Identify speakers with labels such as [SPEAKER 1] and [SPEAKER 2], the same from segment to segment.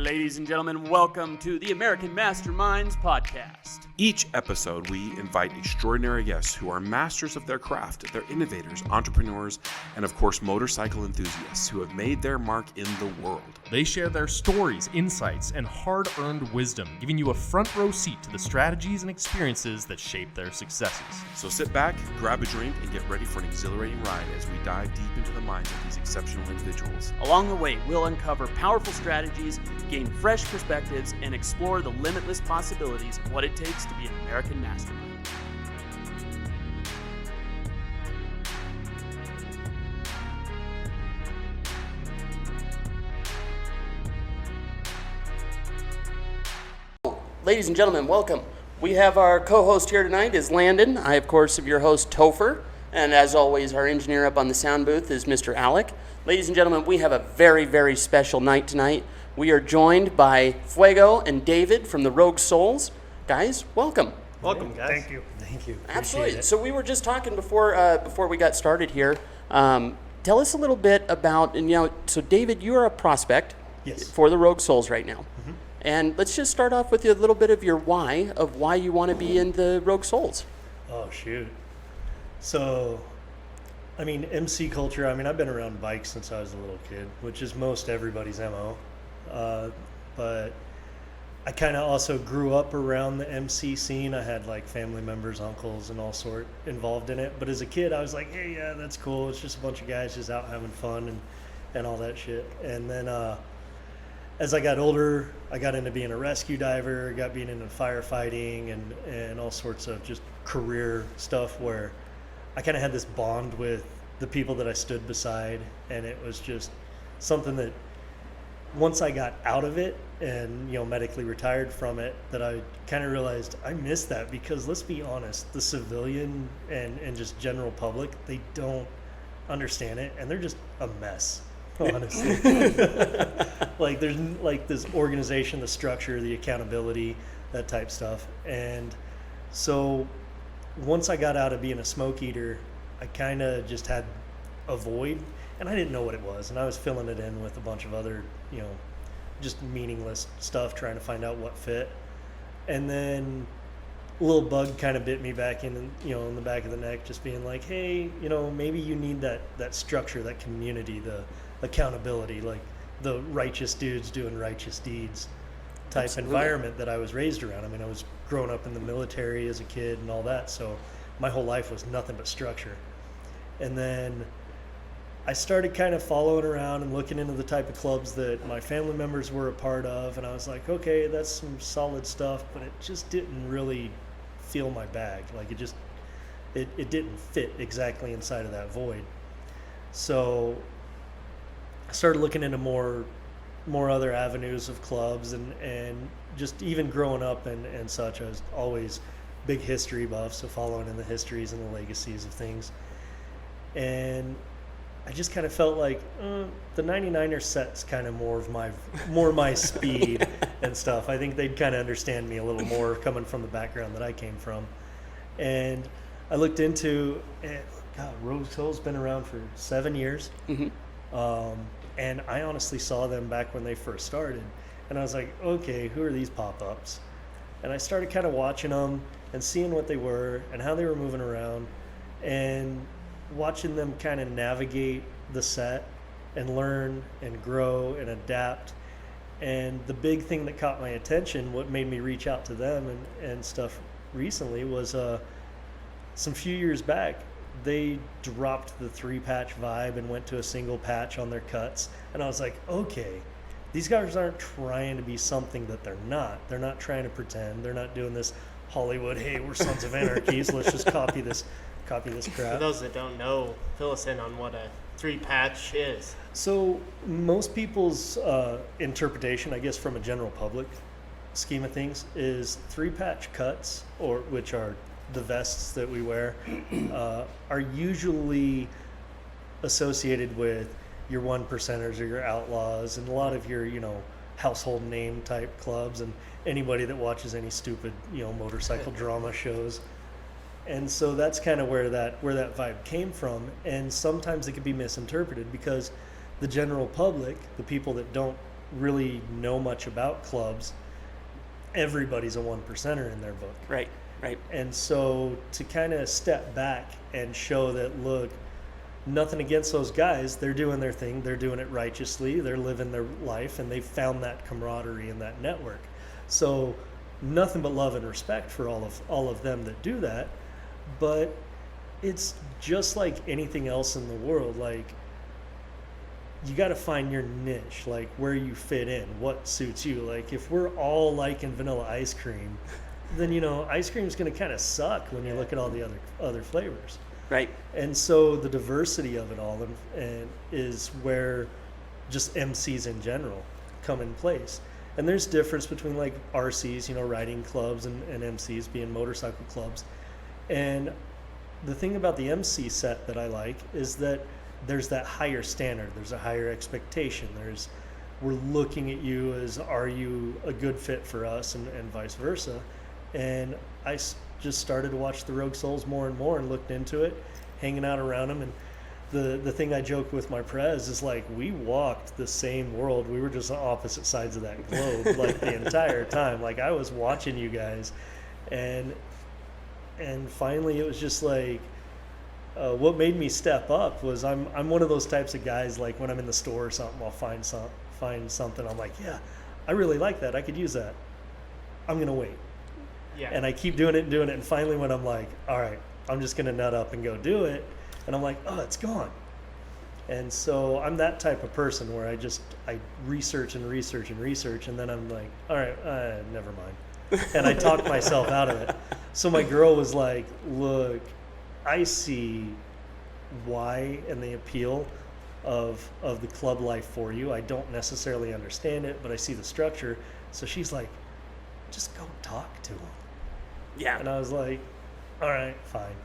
[SPEAKER 1] Ladies and gentlemen, welcome to the American Masterminds podcast.
[SPEAKER 2] Each episode, we invite extraordinary guests who are masters of their craft. They're innovators, entrepreneurs, and of course, motorcycle enthusiasts who have made their mark in the world.
[SPEAKER 3] They share their stories, insights, and hard-earned wisdom, giving you a front row seat to the strategies and experiences that shape their successes.
[SPEAKER 2] So sit back, grab a drink, and get ready for an exhilarating ride as we dive deep into the minds of these exceptional individuals.
[SPEAKER 1] Along the way, we'll uncover powerful strategies, gain fresh perspectives, and explore the limitless possibilities of what it takes to be an American mastermind. Ladies and gentlemen, welcome. We have our co-host here tonight is Landon. I, of course, am your host, Topher. And as always, our engineer up on the sound booth is Mr. Alec. Ladies and gentlemen, we have a very, very special night tonight. We are joined by Fuego and David from the Rogue Souls. Guys, welcome.
[SPEAKER 4] Welcome, guys.
[SPEAKER 5] Thank you. Thank you.
[SPEAKER 1] Absolutely. So we were just talking before we got started here. Tell us a little bit about, so David, you are a prospect for the Rogue Souls right now. Mm-hmm. And let's just start off with a little bit of your why you want to be in the Rogue Souls.
[SPEAKER 5] Oh, shoot. So, MC culture, I've been around bikes since I was a little kid, which is most everybody's MO. But I kind of also grew up around the MC scene. I had like family members, uncles, and all sort involved in it. But as a kid, I was like, hey, yeah, that's cool. It's just a bunch of guys just out having fun and all that shit. And then as I got older, I got into being a rescue diver, got being into firefighting and all sorts of just career stuff where I kind of had this bond with the people that I stood beside. And it was just something that once I got out of it and, medically retired from it, that I kind of realized I missed that because let's be honest, the civilian and just general public, they don't understand it and they're just a mess, honestly. Like there's like this organization, the structure, the accountability, that type stuff. And so once I got out of being a smoke eater, I kind of just had a void. And I didn't know what it was, and I was filling it in with a bunch of other, just meaningless stuff, trying to find out what fit. And then a little bug kind of bit me back in the back of the neck, just being like, hey, maybe you need that structure, that community, the accountability, like the righteous dudes doing righteous deeds type
[SPEAKER 1] Absolutely.
[SPEAKER 5] Environment that I was raised around. I was growing up in the military as a kid and all that, so my whole life was nothing but structure. And then I started kind of following around and looking into the type of clubs that my family members were a part of, and I was like, okay, that's some solid stuff, but it just didn't really feel my bag. Like it didn't fit exactly inside of that void. So I started looking into more other avenues of clubs and just even growing up and such, I was always big history buff, so following in the histories and the legacies of things. And I just kind of felt like the 99er set's kind of more my speed and stuff. I think they'd kind of understand me a little more coming from the background that I came from. And I looked into, Rogue Souls been around for 7 years. Mm-hmm. And I honestly saw them back when they first started. And I was like, okay, who are these pop-ups? And I started kind of watching them and seeing what they were and how they were moving around and watching them kind of navigate the set and learn and grow and adapt. And the big thing that caught my attention, what made me reach out to them and stuff recently was some few years back, they dropped the 3-patch vibe and went to a single patch on their cuts. And I was like, okay, these guys aren't trying to be something that they're not. They're not trying to pretend. They're not doing this Hollywood, hey, we're Sons of Anarchy, so let's just copy this crap.
[SPEAKER 4] For those that don't know, fill us in on what a 3-patch is.
[SPEAKER 5] So most people's interpretation, I guess from a general public scheme of things, is 3-patch cuts, or which are the vests that we wear, are usually associated with your 1%ers or your outlaws and a lot of your, household name type clubs and anybody that watches any stupid, motorcycle drama shows. And so that's kind of where that vibe came from. And sometimes it can be misinterpreted because the general public, the people that don't really know much about clubs, everybody's a 1%er in their book.
[SPEAKER 1] Right.
[SPEAKER 5] And so to kind of step back and show that, look, nothing against those guys, they're doing their thing, they're doing it righteously, they're living their life, and they've found that camaraderie and that network. So nothing but love and respect for all of them that do that. But it's just like anything else in the world. Like, you got to find your niche, like where you fit in, what suits you. Like, if we're all liking vanilla ice cream, then, you know, ice cream is going to kind of suck when you look at all the other flavors.
[SPEAKER 1] Right.
[SPEAKER 5] And so the diversity of it all and is where just MCs in general come in place. And there's difference between like RCs, you know, riding clubs, and MCs being motorcycle clubs. And the thing about the MC set that I like is that there's that higher standard. There's a higher expectation. We're looking at you as, are you a good fit for us, and vice versa. And I just started to watch the Rogue Souls more and more and looked into it, hanging out around them. And the thing I joke with my prez is, like, we walked the same world. We were just on opposite sides of that globe like the entire time. Like, I was watching you guys, and finally it was just like, what made me step up was I'm one of those types of guys, like when I'm in the store or something, I'll find something, I'm like, yeah, I really like that, I could use that, I'm gonna wait.
[SPEAKER 4] Yeah.
[SPEAKER 5] And I keep doing it, and finally when I'm like, all right, I'm just gonna nut up and go do it, and I'm like, oh, it's gone. And so I'm that type of person where I research and then I'm like, all right, never mind. And I talk myself out of it. So my girl was like, look, I see why and the appeal of the club life for you. I don't necessarily understand it, but I see the structure. So she's like, just go talk to him.
[SPEAKER 1] Yeah.
[SPEAKER 5] And I was like, all right, fine.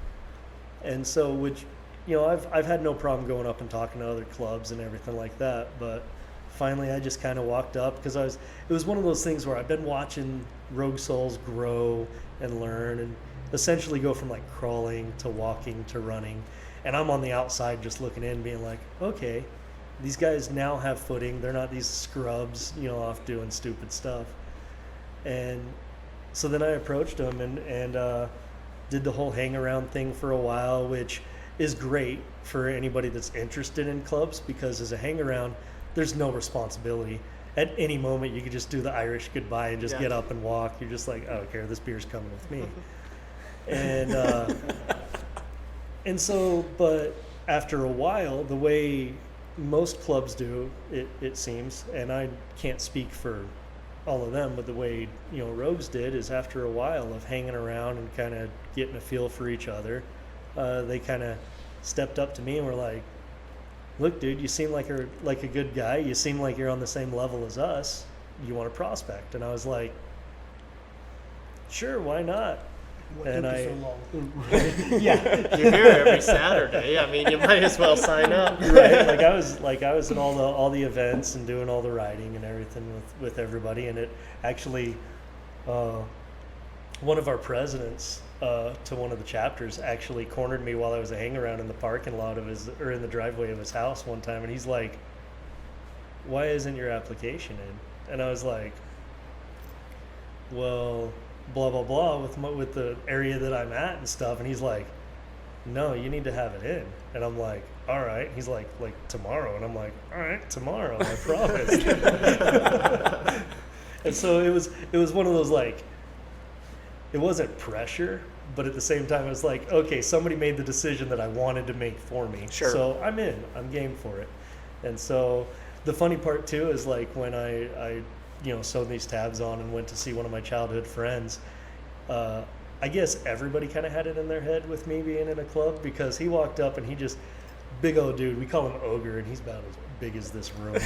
[SPEAKER 5] And so, which, you know, I've had no problem going up and talking to other clubs and everything like that, but finally I just kind of walked up because it was one of those things where I've been watching Rogue Souls grow and learn and essentially go from like crawling to walking to running, and I'm on the outside just looking in being like, okay, these guys now have footing, they're not these scrubs, you know, off doing stupid stuff. And so then I approached them and did the whole hang around thing for a while, which is great for anybody that's interested in clubs, because as a hang around, there's no responsibility. At any moment you could just do the Irish goodbye and just get up and walk. You're just like, I don't care, this beer's coming with me. And so, but after a while, the way most clubs do, it seems, and I can't speak for all of them, but the way, you know, Rogues did is after a while of hanging around and kind of getting a feel for each other, they kind of stepped up to me and were like, look, dude, you seem like a good guy. You seem like you're on the same level as us. You want to prospect? And I was like, sure, why not?
[SPEAKER 6] What
[SPEAKER 5] And
[SPEAKER 6] took
[SPEAKER 5] I-
[SPEAKER 6] you so long?
[SPEAKER 4] Yeah, you're here every Saturday. I mean, you might as well sign up.
[SPEAKER 5] Right, like I was at all the events and doing all the riding and everything with everybody, and it actually, one of our presidents to one of the chapters actually cornered me while I was a hang around in the parking lot of in the driveway of his house one time, and he's like, "Why isn't your application in?" And I was like, "Well, blah blah blah with the area that I'm at and stuff," and he's like, "No, you need to have it in." And I'm like, all right. He's like tomorrow, and I'm like, all right, tomorrow, I promise. And so it was one of those, like, it wasn't pressure, but at the same time it was like, okay, somebody made the decision that I wanted to make for me.
[SPEAKER 1] Sure.
[SPEAKER 5] So I'm game for it. And so the funny part too is, like, when I you know, sewed these tabs on and went to see one of my childhood friends, I guess everybody kind of had it in their head with me being in a club, because he walked up and he just, big old dude, we call him Ogre, and he's about as big as this room.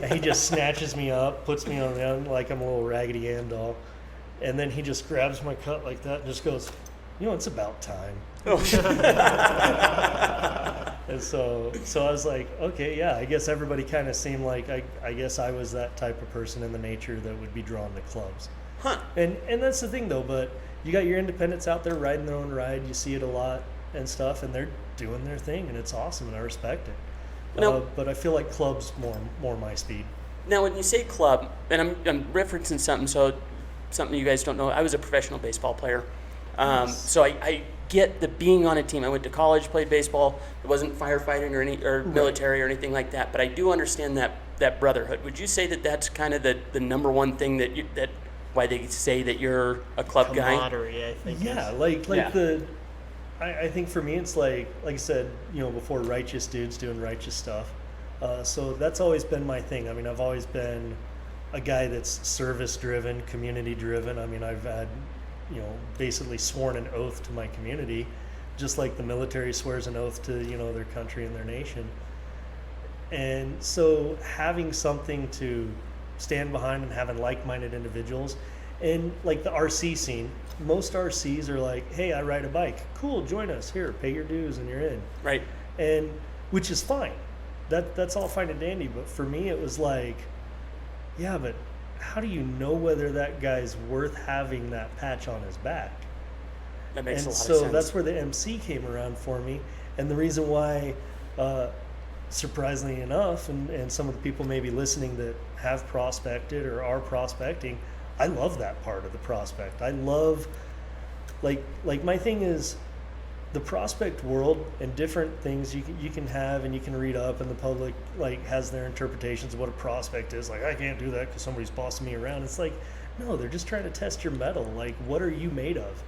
[SPEAKER 5] And he just snatches me up, puts me on the end like I'm a little Raggedy Ann doll, and then he just grabs my cut like that and just goes, you know, it's about time. And so I was like, okay, yeah, I guess everybody kind of seemed like, I guess I was that type of person in the nature that would be drawn to clubs.
[SPEAKER 1] Huh.
[SPEAKER 5] And that's the thing though, but you got your independents out there riding their own ride, you see it a lot and stuff, and they're doing their thing, and it's awesome, and I respect it.
[SPEAKER 1] Nope.
[SPEAKER 5] But I feel like clubs more my speed.
[SPEAKER 1] Now, when you say club, and I'm referencing something you guys don't know, I was a professional baseball player. So I get the being on a team. I went to college, played baseball. It wasn't firefighting or military or anything like that, but I do understand that brotherhood. Would you say that that's kind of the number one thing that why they say that you're a club guy?
[SPEAKER 4] Camaraderie, I think.
[SPEAKER 5] Yeah, I think for me it's like I said, before, righteous dudes doing righteous stuff. So that's always been my thing. I mean, I've always been a guy that's service driven, community driven. I mean, I've had, basically sworn an oath to my community, just like the military swears an oath to, their country and their nation. And so having something to stand behind and having like-minded individuals, and like the RC scene, most RCs are like, hey, I ride a bike. Cool, join us. Here, pay your dues and you're in.
[SPEAKER 1] Right.
[SPEAKER 5] And which is fine. That's all fine and dandy. But for me, it was like, yeah, but how do you know whether that guy's worth having that patch on his back?
[SPEAKER 1] That makes a lot of
[SPEAKER 5] so
[SPEAKER 1] sense.
[SPEAKER 5] that's where the MC came around for me. And the reason why, surprisingly enough, and some of the people maybe listening that have prospected or are prospecting, I love that part of the prospect. I love, like my thing is the prospect world and different things you can have and you can read up, and the public has their interpretations of what a prospect is. Like, I can't do that because somebody's bossing me around. It's like, no, they're just trying to test your mettle. Like, what are you made of?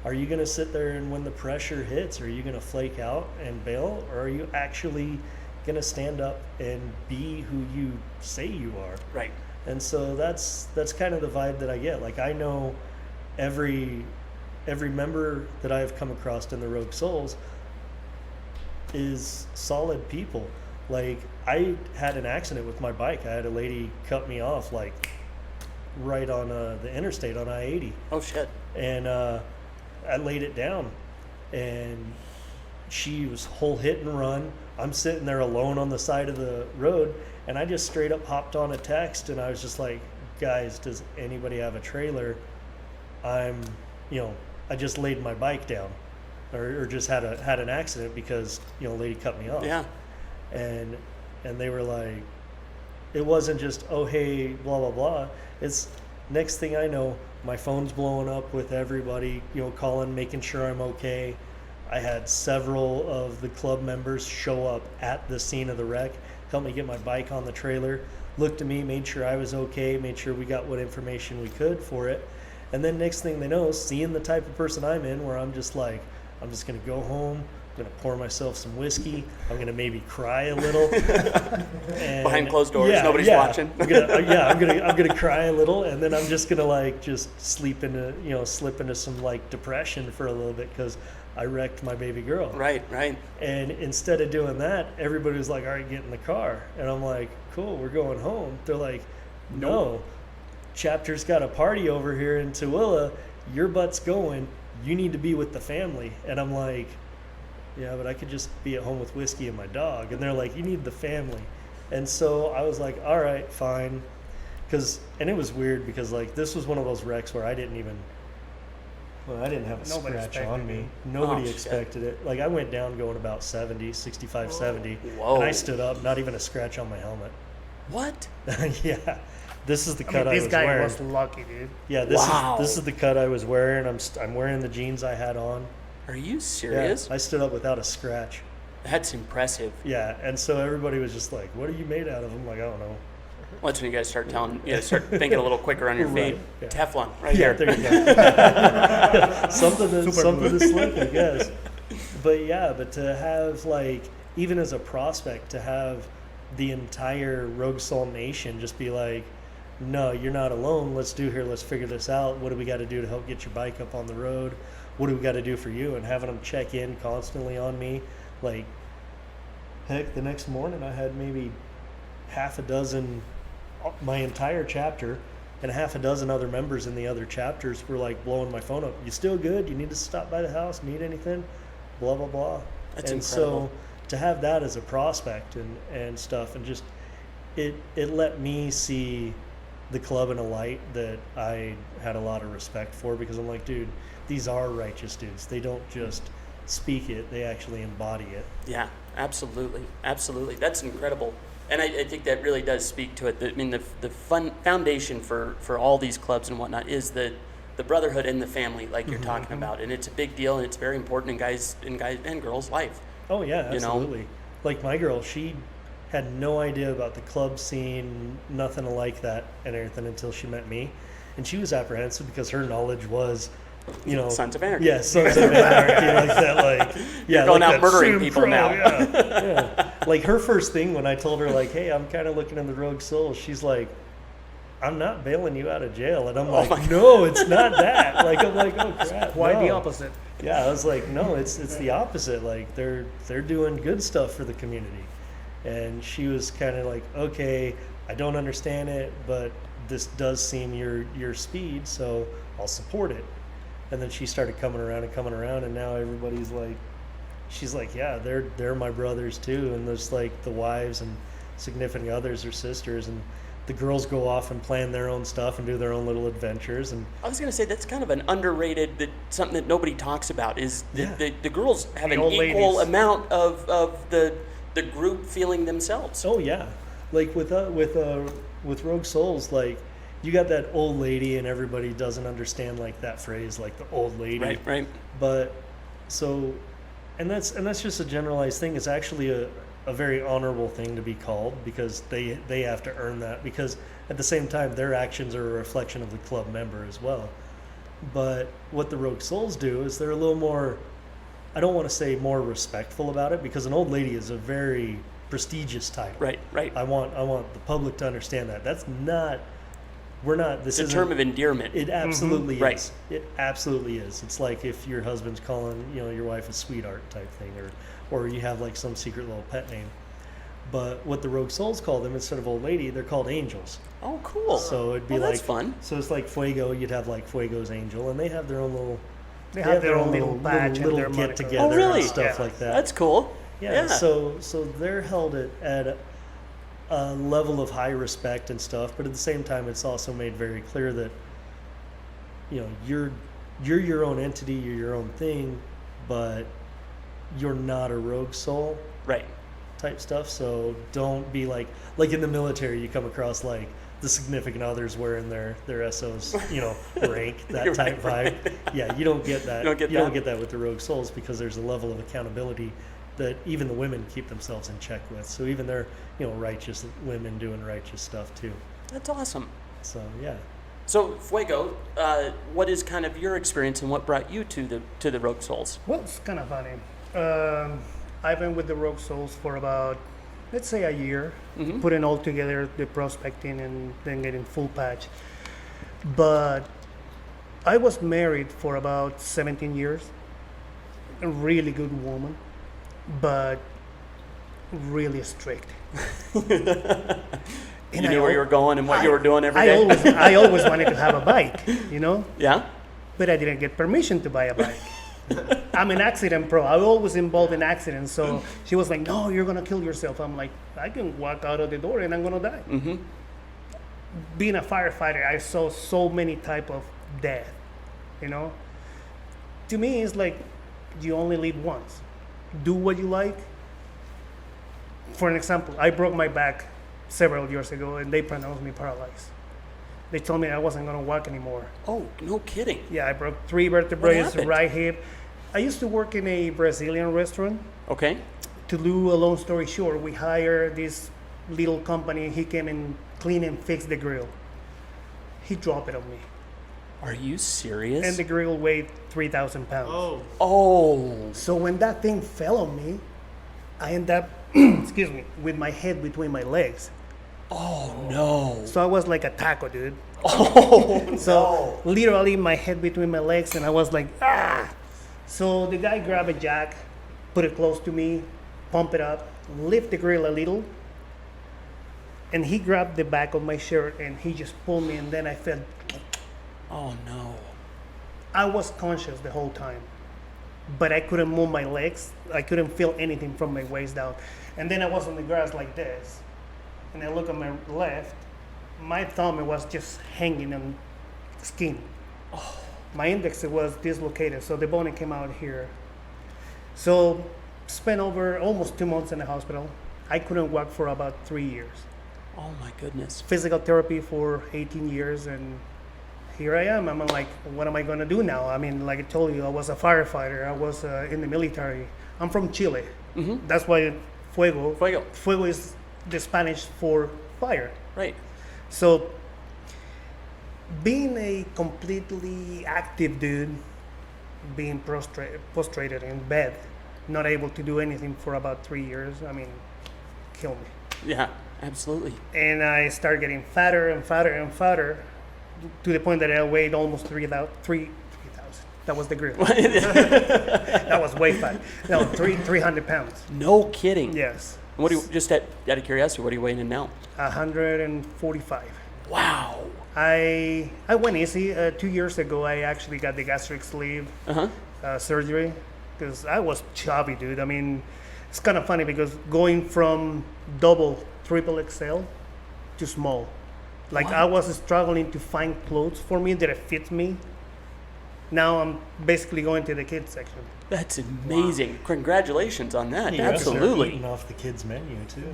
[SPEAKER 5] Are you going to sit there and when the pressure hits, are you going to flake out and bail, or are you actually going to stand up and be who you say you are?
[SPEAKER 1] Right.
[SPEAKER 5] And so that's kind of the vibe that I get. Like, I know every member that I've come across in the Rogue Souls is solid people. Like, I had an accident with my bike. I had a lady cut me off right on the interstate on I-80.
[SPEAKER 1] Oh shit.
[SPEAKER 5] And I laid it down, and she was whole hit and run. I'm sitting there alone on the side of the road, and I just straight up hopped on a text, and I was just like, guys, does anybody have a trailer? I just laid my bike down, or just had an accident because, a lady cut me off.
[SPEAKER 1] Yeah.
[SPEAKER 5] And they were like, it wasn't just, oh, hey, blah, blah, blah. It's next thing I know, my phone's blowing up with everybody, calling, making sure I'm okay. I had several of the club members show up at the scene of the wreck, help me get my bike on the trailer, looked at me, made sure I was okay, made sure we got what information we could for it. And then next thing they know, seeing the type of person I'm in, where I'm just like, I'm just going to go home, I'm going to pour myself some whiskey, I'm going to maybe cry a little. And
[SPEAKER 1] behind closed doors, nobody's watching.
[SPEAKER 5] I'm gonna cry a little, and then I'm just gonna just slip into some depression for a little bit because I wrecked my baby girl.
[SPEAKER 1] Right.
[SPEAKER 5] And instead of doing that, everybody was like, all right, get in the car. And I'm like, cool, we're going home. They're like, no, Chapter's got a party over here in Tooele, your butt's going, you need to be with the family. And I'm like, yeah, but I could just be at home with whiskey and my dog. And they're like, you need the family. And so I was like, all right, fine. And it was weird because this was one of those wrecks where I didn't have a scratch on me. Nobody expected it. I went down going about 65, 70.
[SPEAKER 1] Whoa.
[SPEAKER 5] And I stood up, not even a scratch on my helmet.
[SPEAKER 1] What?
[SPEAKER 5] Yeah. This is the cut I was
[SPEAKER 4] this guy
[SPEAKER 5] wearing.
[SPEAKER 4] was lucky, dude.
[SPEAKER 5] Yeah, this is the cut I was wearing. I'm wearing the jeans I had on.
[SPEAKER 1] Are you serious?
[SPEAKER 5] Yeah, I stood up without a scratch.
[SPEAKER 1] That's impressive.
[SPEAKER 5] Yeah, and so everybody was just like, what are you made out of? I'm like, I don't know.
[SPEAKER 1] Well, that's when you guys start start thinking a little quicker on your feet.
[SPEAKER 5] Right, yeah.
[SPEAKER 1] Teflon, right
[SPEAKER 5] Yeah,
[SPEAKER 1] there.
[SPEAKER 5] there you go. something to slip, I guess. But to have, even as a prospect, to have the entire Rogue Soul Nation just be like, no, you're not alone. Let's figure this out. What do we got to do to help get your bike up on the road? What do we got to do for you? And having them check in constantly on me. Heck, the next morning I had maybe half a dozen, my entire chapter, and half a dozen other members in the other chapters were blowing my phone up. You still good? You need to stop by the house? Need anything? Blah, blah, blah.
[SPEAKER 1] That's
[SPEAKER 5] and
[SPEAKER 1] incredible.
[SPEAKER 5] So to have that as a prospect and stuff, and just it let me see the club in a light that I had a lot of respect for, because I'm like, dude, these are righteous dudes. They don't just speak it, they actually embody it.
[SPEAKER 1] Yeah, absolutely. That's incredible. And I think that really does speak to it. I mean, the foundation for all these clubs and whatnot is the brotherhood in the family, like you're talking about, and it's a big deal, and it's very important in guys and girls' life.
[SPEAKER 5] Oh yeah,
[SPEAKER 1] you know?
[SPEAKER 5] absolutely. Like my girl, she had no idea about the club scene, nothing like that, and everything until she met me, and she was apprehensive because her knowledge was,
[SPEAKER 1] Sons of Anarchy.
[SPEAKER 5] Yeah, Sons of Anarchy, like that, like
[SPEAKER 1] You're going
[SPEAKER 5] like
[SPEAKER 1] out
[SPEAKER 5] that
[SPEAKER 1] murdering
[SPEAKER 5] Sim
[SPEAKER 1] people
[SPEAKER 5] Pro,
[SPEAKER 1] now.
[SPEAKER 5] Yeah. Like her first thing when I told her, like, hey, I'm kind of looking in the Rogue Souls, she's like, I'm not bailing you out of jail. And I'm like, no, it's not that. Like, I'm like, oh crap.
[SPEAKER 6] Quite the
[SPEAKER 5] no.
[SPEAKER 6] opposite.
[SPEAKER 5] Yeah, I was like, no, it's the opposite. Like they're doing good stuff for the community. And she was kind of like, okay, I don't understand it, but this does seem your speed, so I'll support it. And then she started coming around, and now everybody's like, she's like, yeah, they're my brothers too, and there's like the wives and significant others or sisters, and the girls go off and plan their own stuff and do their own little adventures. And
[SPEAKER 1] I was going to say that's kind of an underrated something that nobody talks about is the girls have an
[SPEAKER 6] old
[SPEAKER 1] equal
[SPEAKER 6] ladies.
[SPEAKER 1] amount of the group feeling themselves.
[SPEAKER 5] oh yeah, like with Rogue Souls, like you got that old lady, and everybody doesn't understand like that phrase, like the old lady.
[SPEAKER 1] Right.
[SPEAKER 5] But so, and that's just a generalized thing. It's actually a very honorable thing to be called, because they have to earn that, because at the same time their actions are a reflection of the club member as well. But what the Rogue Souls do is they're a little more, I don't want to say more respectful about it, because an old lady is a very prestigious title.
[SPEAKER 1] Right.
[SPEAKER 5] I want the public to understand that. That's not, we're not, this
[SPEAKER 1] It's
[SPEAKER 5] is
[SPEAKER 1] a term of endearment.
[SPEAKER 5] It absolutely is.
[SPEAKER 1] Right.
[SPEAKER 5] It absolutely is. It's like if your husband's calling, your wife a sweetheart type thing, or you have like some secret little pet name. But what the Rogue Souls call them, instead of old lady, they're called angels.
[SPEAKER 1] Oh, cool.
[SPEAKER 5] So it'd be
[SPEAKER 1] Well,
[SPEAKER 5] like
[SPEAKER 1] that's fun.
[SPEAKER 5] So it's like Fuego. You'd have like Fuego's angel, and they have their own little.
[SPEAKER 6] They have their own little badge and
[SPEAKER 5] little
[SPEAKER 6] their
[SPEAKER 5] get
[SPEAKER 6] moniker.
[SPEAKER 5] together
[SPEAKER 1] Oh, really?
[SPEAKER 5] and stuff
[SPEAKER 6] Yeah.
[SPEAKER 5] like that.
[SPEAKER 1] That's cool.
[SPEAKER 5] Yeah. So they're held at a level of high respect and stuff, but at the same time, it's also made very clear that you're your own entity, you're your own thing, but you're not a rogue soul
[SPEAKER 1] Right.
[SPEAKER 5] type stuff. So don't be like in the military, you come across like the significant others wearing their SO's rank, that
[SPEAKER 1] You're
[SPEAKER 5] type
[SPEAKER 1] right.
[SPEAKER 5] vibe. Yeah, you don't get that.
[SPEAKER 1] You don't get
[SPEAKER 5] don't
[SPEAKER 1] that.
[SPEAKER 5] get that with the rogue souls, because there's a level of accountability that even the women keep themselves in check with. So even they're righteous women doing righteous stuff too.
[SPEAKER 1] That's awesome.
[SPEAKER 5] So yeah.
[SPEAKER 1] So Fuego, what is kind of your experience and what brought you to the Rogue Souls?
[SPEAKER 6] Well, it's kind of funny. I've been with the Rogue Souls for about, let's say, a year, putting all together the prospecting and then getting full patch. But I was married for about 17 years. A really good woman, but really strict.
[SPEAKER 1] You knew where you were going and what you were doing every day?
[SPEAKER 6] I always wanted to have a bike,
[SPEAKER 1] Yeah?
[SPEAKER 6] but I didn't get permission to buy a bike. I'm an accident pro. I'm always involved in accidents. So she was like, no, you're going to kill yourself. I'm like, I can walk out of the door and I'm going to die.
[SPEAKER 1] Mm-hmm.
[SPEAKER 6] Being a firefighter, I saw so many type of death, To me, it's like you only live once. Do what you like. For an example, I broke my back several years ago and they pronounced me paralyzed. They told me I wasn't going to walk anymore.
[SPEAKER 1] Oh, no kidding.
[SPEAKER 6] Yeah, I broke 3 vertebrae,
[SPEAKER 1] happened?
[SPEAKER 6] right hip. I used to work in a Brazilian restaurant.
[SPEAKER 1] Okay.
[SPEAKER 6] To do a long story short, we hired this little company. He came and cleaned and fixed the grill. He dropped it on me.
[SPEAKER 1] Are you serious?
[SPEAKER 6] And the grill weighed 3,000 pounds.
[SPEAKER 1] Oh.
[SPEAKER 6] So when that thing fell on me, I ended up, excuse me, with my head between my legs.
[SPEAKER 1] Oh, no.
[SPEAKER 6] So I was like a taco, dude.
[SPEAKER 1] Oh,
[SPEAKER 6] So literally my head between my legs, and I was like, ah. So the guy grabbed a jack, put it close to me, pump it up, lift the grill a little, and he grabbed the back of my shirt and he just pulled me, and then I felt.
[SPEAKER 1] Oh, no.
[SPEAKER 6] I was conscious the whole time, but I couldn't move my legs. I couldn't feel anything from my waist down. And then I was on the grass like this, and I look on my left, my thumb was just hanging on skin. Oh. My index was dislocated, so the bone came out here. So spent over almost 2 months in the hospital. I couldn't walk for about 3 years.
[SPEAKER 1] Oh my goodness.
[SPEAKER 6] Physical therapy for 18 years, and here I am. I'm like, what am I going to do now? I mean, like I told you, I was a firefighter. I was in the military. I'm from Chile. That's why Fuego. Fuego is the Spanish for fire.
[SPEAKER 1] Right.
[SPEAKER 6] So being a completely active dude, being prostrated in bed, not able to do anything for about 3 years, I mean, kill me.
[SPEAKER 1] Yeah, absolutely.
[SPEAKER 6] And I started getting fatter and fatter and fatter to the point that I weighed almost 3,000. That was the grill. That was way fat. No, 300 pounds.
[SPEAKER 1] No kidding.
[SPEAKER 6] Yes.
[SPEAKER 1] What do you, just out of curiosity, what are you weighing in now?
[SPEAKER 6] 145.
[SPEAKER 1] Wow.
[SPEAKER 6] I went easy. 2 years ago, I actually got the gastric sleeve surgery because I was chubby, dude. I mean, it's kind of funny because going from double, triple XL to small. Like I was struggling to find clothes for me that fit me. Now I'm basically going to the kids section.
[SPEAKER 1] That's amazing. Wow. Congratulations on that.
[SPEAKER 5] You
[SPEAKER 1] Absolutely.
[SPEAKER 5] Eating off the kids' menu too.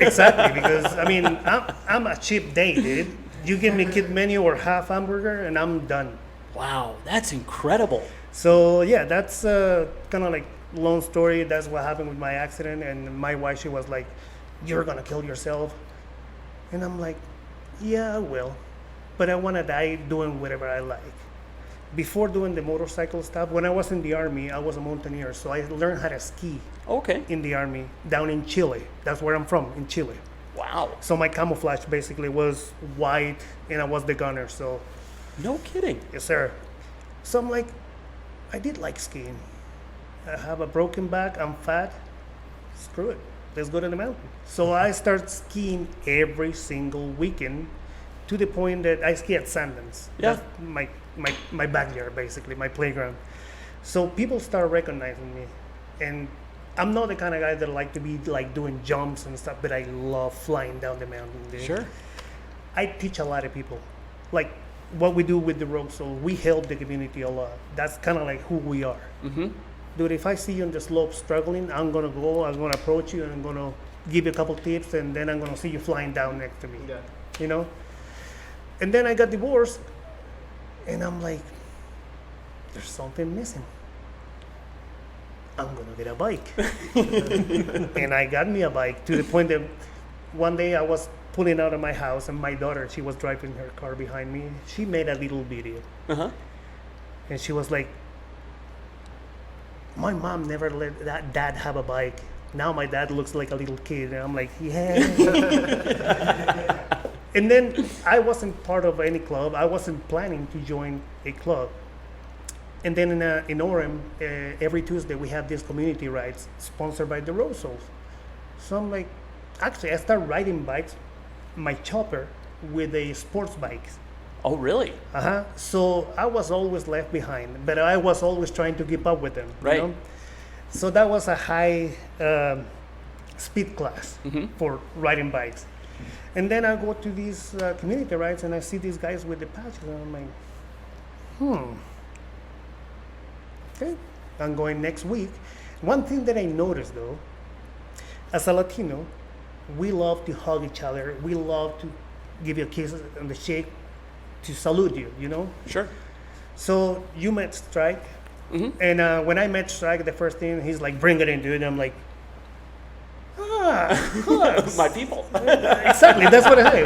[SPEAKER 6] Exactly, because I mean I'm a cheap date, dude. You give me kid menu or half hamburger and I'm done.
[SPEAKER 1] Wow, that's incredible.
[SPEAKER 6] So yeah, that's kind of like long story. That's what happened with my accident, and my wife, she was like, "You're gonna kill yourself," and I'm like, "Yeah, I will, but I wanna die doing whatever I like." Before doing the motorcycle stuff, when I was in the army, I was a mountaineer, so I learned how to ski.
[SPEAKER 1] Okay.
[SPEAKER 6] In the army, down in Chile. That's where I'm from, in Chile.
[SPEAKER 1] Wow.
[SPEAKER 6] So my camouflage basically was white, and I was the gunner. So.
[SPEAKER 1] No kidding.
[SPEAKER 6] Yes, sir. So I'm like, I did like skiing. I have a broken back. I'm fat. Screw it. Let's go to the mountain. So I start skiing every single weekend, to the point that I ski at Sundance.
[SPEAKER 1] Yeah.
[SPEAKER 6] That's my backyard, basically, my playground. So people start recognizing me. And I'm not the kind of guy that like to be like doing jumps and stuff, but I love flying down the mountain, dude.
[SPEAKER 1] Sure.
[SPEAKER 6] I teach a lot of people. Like what we do with the Rogue Soul, we help the community a lot. That's kind of like who we are. Mm-hmm. Dude, if I see you on the slope struggling, I'm going to approach you, and I'm going to give you a couple tips, and then I'm going to see you flying down next to me. Yeah. You know? And then I got divorced, and I'm like, there's something missing. I'm going to get a bike. And I got me a bike, to the point that one day I was pulling out of my house, and my daughter, she was driving her car behind me. She made a little video. And she was like, my mom never let that dad have a bike. Now my dad looks like a little kid. And I'm like, yeah. And then I wasn't part of any club. I wasn't planning to join a club. And then in Orem, every Tuesday we have these community rides sponsored by the Road Souls. So I'm like, actually, I started riding bikes, my chopper, with a sports bikes.
[SPEAKER 1] Oh, really?
[SPEAKER 6] So I was always left behind, but I was always trying to keep up with them.
[SPEAKER 1] Right.
[SPEAKER 6] You know? So that was a high speed class for riding bikes. And then I go to these community rides, and I see these guys with the patches, and I'm like, okay, I'm going next week. One thing that I noticed, though, as a Latino, we love to hug each other. We love to give you a kiss on the cheek to salute you, you know?
[SPEAKER 1] Sure.
[SPEAKER 6] So you met Strike, and when I met Strike, the first thing, he's like, bring it in, dude. And I'm like, hugs.
[SPEAKER 1] My people.
[SPEAKER 6] Exactly, that's what I say.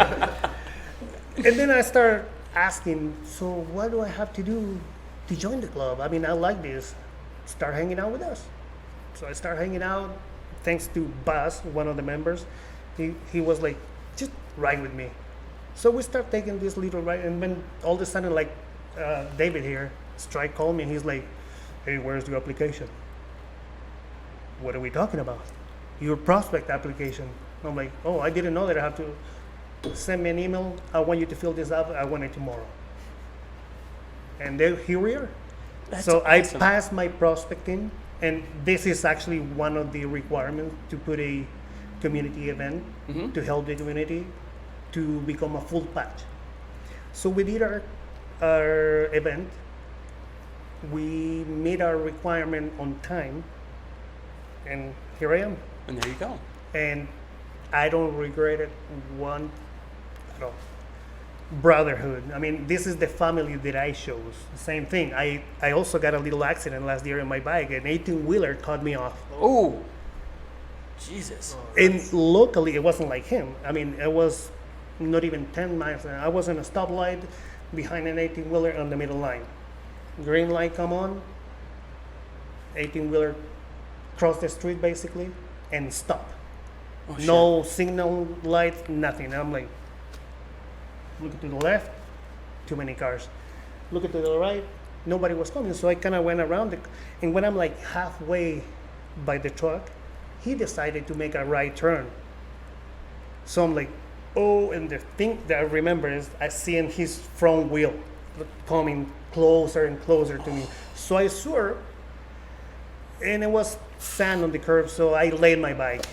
[SPEAKER 6] And then I start asking, so what do I have to do to join the club? I mean, I like this. Start hanging out with us. So I start hanging out, thanks to Buzz, one of the members. He was like, just ride with me. So we start taking this little ride, and then all of a sudden, like David here, Strike called me, and he's like, hey, where's your application? What are we talking about? Your prospect application. I'm like, oh, I didn't know that I have to send me an email. I want you to fill this out. I want it tomorrow. And then here we are.
[SPEAKER 1] That's
[SPEAKER 6] so
[SPEAKER 1] awesome.
[SPEAKER 6] I passed my prospecting, and this is actually one of the requirements to put a community event to help the community to become a full patch. So we did our event. We made our requirement on time, and here I am.
[SPEAKER 1] And there you go.
[SPEAKER 6] And I don't regret it one at all. Brotherhood. I mean, this is the family that I chose. Same thing. I also got a little accident last year on my bike. An 18-wheeler cut me off.
[SPEAKER 1] Oh, Jesus.
[SPEAKER 6] And locally, it wasn't like him. I mean, it was not even 10 miles. I was in a stoplight behind an 18-wheeler on the middle line. Green light come on. 18-wheeler cross the street basically and stop.
[SPEAKER 1] Oh,
[SPEAKER 6] No signal light, nothing. I'm like, looking to the left, too many cars. Looking to the right, nobody was coming. So I kind of went around it. And when I'm like halfway by the truck, he decided to make a right turn. So I'm like, oh, and the thing that I remember is I seeing his front wheel coming closer and closer to me. So I swerved, and it was sand on the curb, so I laid my bike.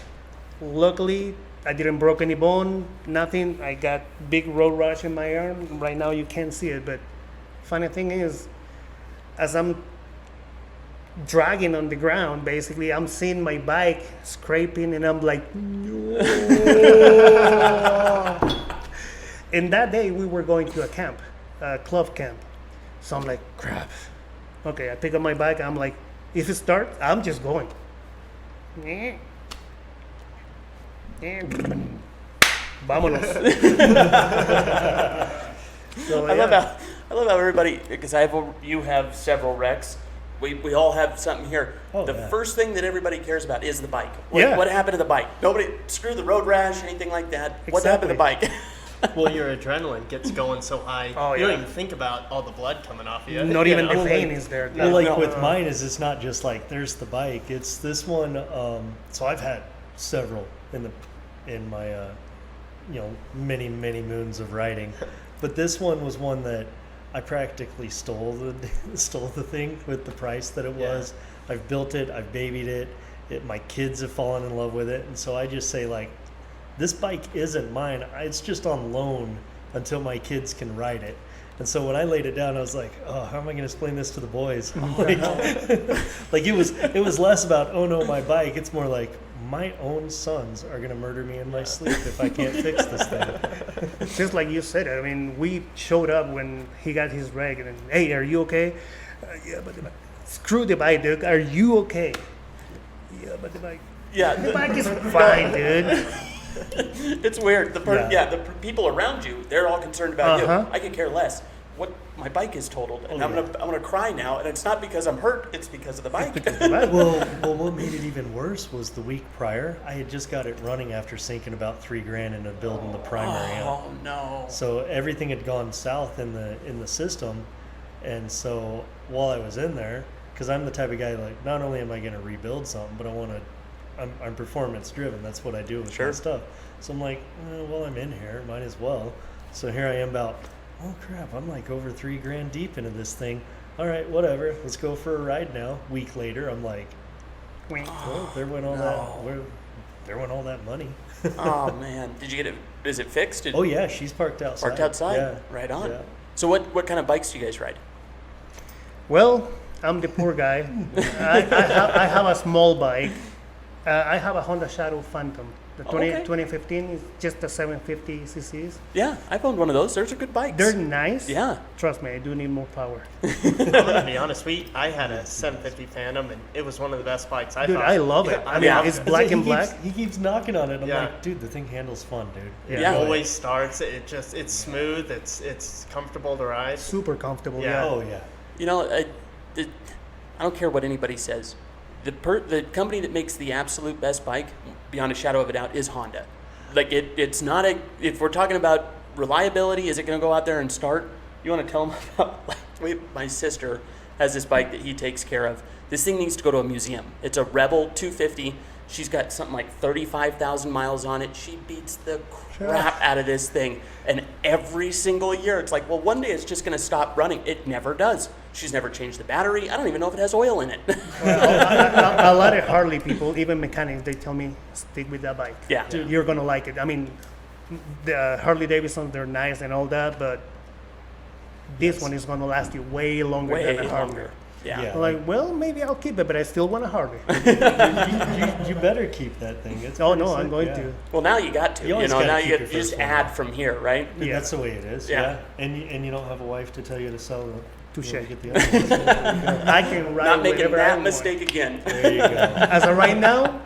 [SPEAKER 6] Luckily, I didn't broke any bone, nothing. I got big road rash in my arm. Right now you can't see it, but funny thing is, as I'm dragging on the ground, basically, I'm seeing my bike scraping, and I'm like, no. And that day we were going to a camp, a club camp. So I'm like, crap. Okay, I pick up my bike. I'm like, if it starts, I'm just going. Vámonos. So,
[SPEAKER 1] I love how everybody, because you have several wrecks. We all have something here.
[SPEAKER 5] Oh,
[SPEAKER 1] the
[SPEAKER 5] yeah.
[SPEAKER 1] first thing that everybody cares about is the bike.
[SPEAKER 6] Yeah.
[SPEAKER 1] What happened to the bike? Nobody, screw the road rash, anything like that. What happened to the bike?
[SPEAKER 4] Well, your adrenaline gets going so high.
[SPEAKER 6] Oh,
[SPEAKER 4] You
[SPEAKER 6] yeah.
[SPEAKER 4] don't even think about all the blood coming off you.
[SPEAKER 6] Not
[SPEAKER 4] You
[SPEAKER 6] even
[SPEAKER 4] know?
[SPEAKER 6] the pain is there.
[SPEAKER 5] Well, like
[SPEAKER 1] No.
[SPEAKER 5] with mine is it's not just like there's the bike. It's this one. So I've had several in my many moons of riding, but this one was one that I practically stole the thing with the price that it was. I've built it. I've babied it. My kids have fallen in love with it, and so I just say like, this bike isn't mine. It's just on loan until my kids can ride it. And so when I laid it down, I was like, oh, how am I going to explain this to the boys? Like it was less about, oh no, my bike. It's more like my own sons are going to murder me in my sleep if I can't fix this thing.
[SPEAKER 6] Just like you said, I mean, we showed up when he got his wreck, and hey, are you okay? Yeah, but the bike. Screw the bike, dude. Are you okay? Yeah, but the bike.
[SPEAKER 1] Yeah,
[SPEAKER 6] The bike is fine, dude.
[SPEAKER 1] it's weird. The people around you, they're all concerned about
[SPEAKER 6] Uh-huh.
[SPEAKER 1] you. I could care less. My bike is totaled, and I'm gonna cry now, and it's not because I'm hurt. It's because of the bike.
[SPEAKER 5] Well, what made it even worse was the week prior, I had just got it running after sinking about $3,000 into building the primary out.
[SPEAKER 1] Oh no.
[SPEAKER 5] So everything had gone south in the system, and so while I was in there, because I'm the type of guy like not only am I going to rebuild something, but I'm performance driven. That's what I do with my stuff. So I'm like, well, I'm in here, might as well. So here I am about, oh crap, I'm like over $3,000 deep into this thing. All right, whatever, let's go for a ride now. Week later, I'm like, well, there went all that money.
[SPEAKER 1] Oh man, did you get it? Is it fixed?
[SPEAKER 5] Oh yeah, she's parked outside.
[SPEAKER 1] Parked outside.
[SPEAKER 5] Yeah.
[SPEAKER 1] Right on.
[SPEAKER 5] Yeah.
[SPEAKER 1] So what kind of bikes do you guys ride?
[SPEAKER 6] Well, I'm the poor guy. I have a small bike. I have a Honda Shadow Phantom. The 2015 is just a 750 cc's.
[SPEAKER 1] Yeah, I've owned one of those. Those are good bikes.
[SPEAKER 6] They're nice.
[SPEAKER 1] Yeah.
[SPEAKER 6] Trust me, I do need more power.
[SPEAKER 4] I'm gonna be honest. I had a 750 Phantom, and it was one of the best bikes I
[SPEAKER 6] Dude,
[SPEAKER 4] thought.
[SPEAKER 6] I love it. I mean, it's black and black.
[SPEAKER 5] He keeps knocking on it. I'm
[SPEAKER 4] Yeah.
[SPEAKER 5] like, dude, the thing handles fun, dude.
[SPEAKER 1] Yeah.
[SPEAKER 4] It always starts. It's smooth. It's comfortable to ride.
[SPEAKER 6] Super comfortable.
[SPEAKER 4] Yeah.
[SPEAKER 5] Oh yeah.
[SPEAKER 1] You know, I don't care what anybody says. The company that makes the absolute best bike, beyond a shadow of a doubt, is Honda. Like it's not if we're talking about reliability, is it going to go out there and start? You want to tell them about my sister has this bike that he takes care of. This thing needs to go to a museum. It's a Rebel 250. She's got something like 35,000 miles on it. She beats the crap out of this thing. And every single year, it's like, well, one day it's just going to stop running. It never does. She's never changed the battery. I don't even know if it has oil in it.
[SPEAKER 6] A lot of Harley people, even mechanics, they tell me stick with that bike.
[SPEAKER 1] Yeah.
[SPEAKER 6] Dude, you're gonna like it. I mean, the Harley Davidsons, they're nice and all that, but this one is gonna last you way longer than the Harley.
[SPEAKER 1] Yeah.
[SPEAKER 5] Yeah.
[SPEAKER 6] I'm like, well, maybe I'll keep it, but I still want a Harley.
[SPEAKER 5] You better keep that thing. It's
[SPEAKER 6] Oh,
[SPEAKER 5] pretty
[SPEAKER 6] no, I'm
[SPEAKER 5] sick,
[SPEAKER 6] going
[SPEAKER 5] yeah.
[SPEAKER 6] to.
[SPEAKER 1] Well, now you got to.
[SPEAKER 5] You
[SPEAKER 1] You,
[SPEAKER 5] always
[SPEAKER 1] know,
[SPEAKER 5] gotta
[SPEAKER 1] now
[SPEAKER 5] keep
[SPEAKER 1] you
[SPEAKER 5] your
[SPEAKER 1] just
[SPEAKER 5] first one,
[SPEAKER 1] add
[SPEAKER 5] yeah.
[SPEAKER 1] from here, right?
[SPEAKER 6] Yeah.
[SPEAKER 5] That's the way it is.
[SPEAKER 1] Yeah.
[SPEAKER 5] Yeah. And you don't have a wife to tell you to sell it.
[SPEAKER 6] Touche.
[SPEAKER 5] Get the other ones.
[SPEAKER 6] I can ride
[SPEAKER 1] Not making
[SPEAKER 6] whatever I
[SPEAKER 1] that
[SPEAKER 6] want.
[SPEAKER 1] mistake again.
[SPEAKER 5] There you go.
[SPEAKER 6] As of right now,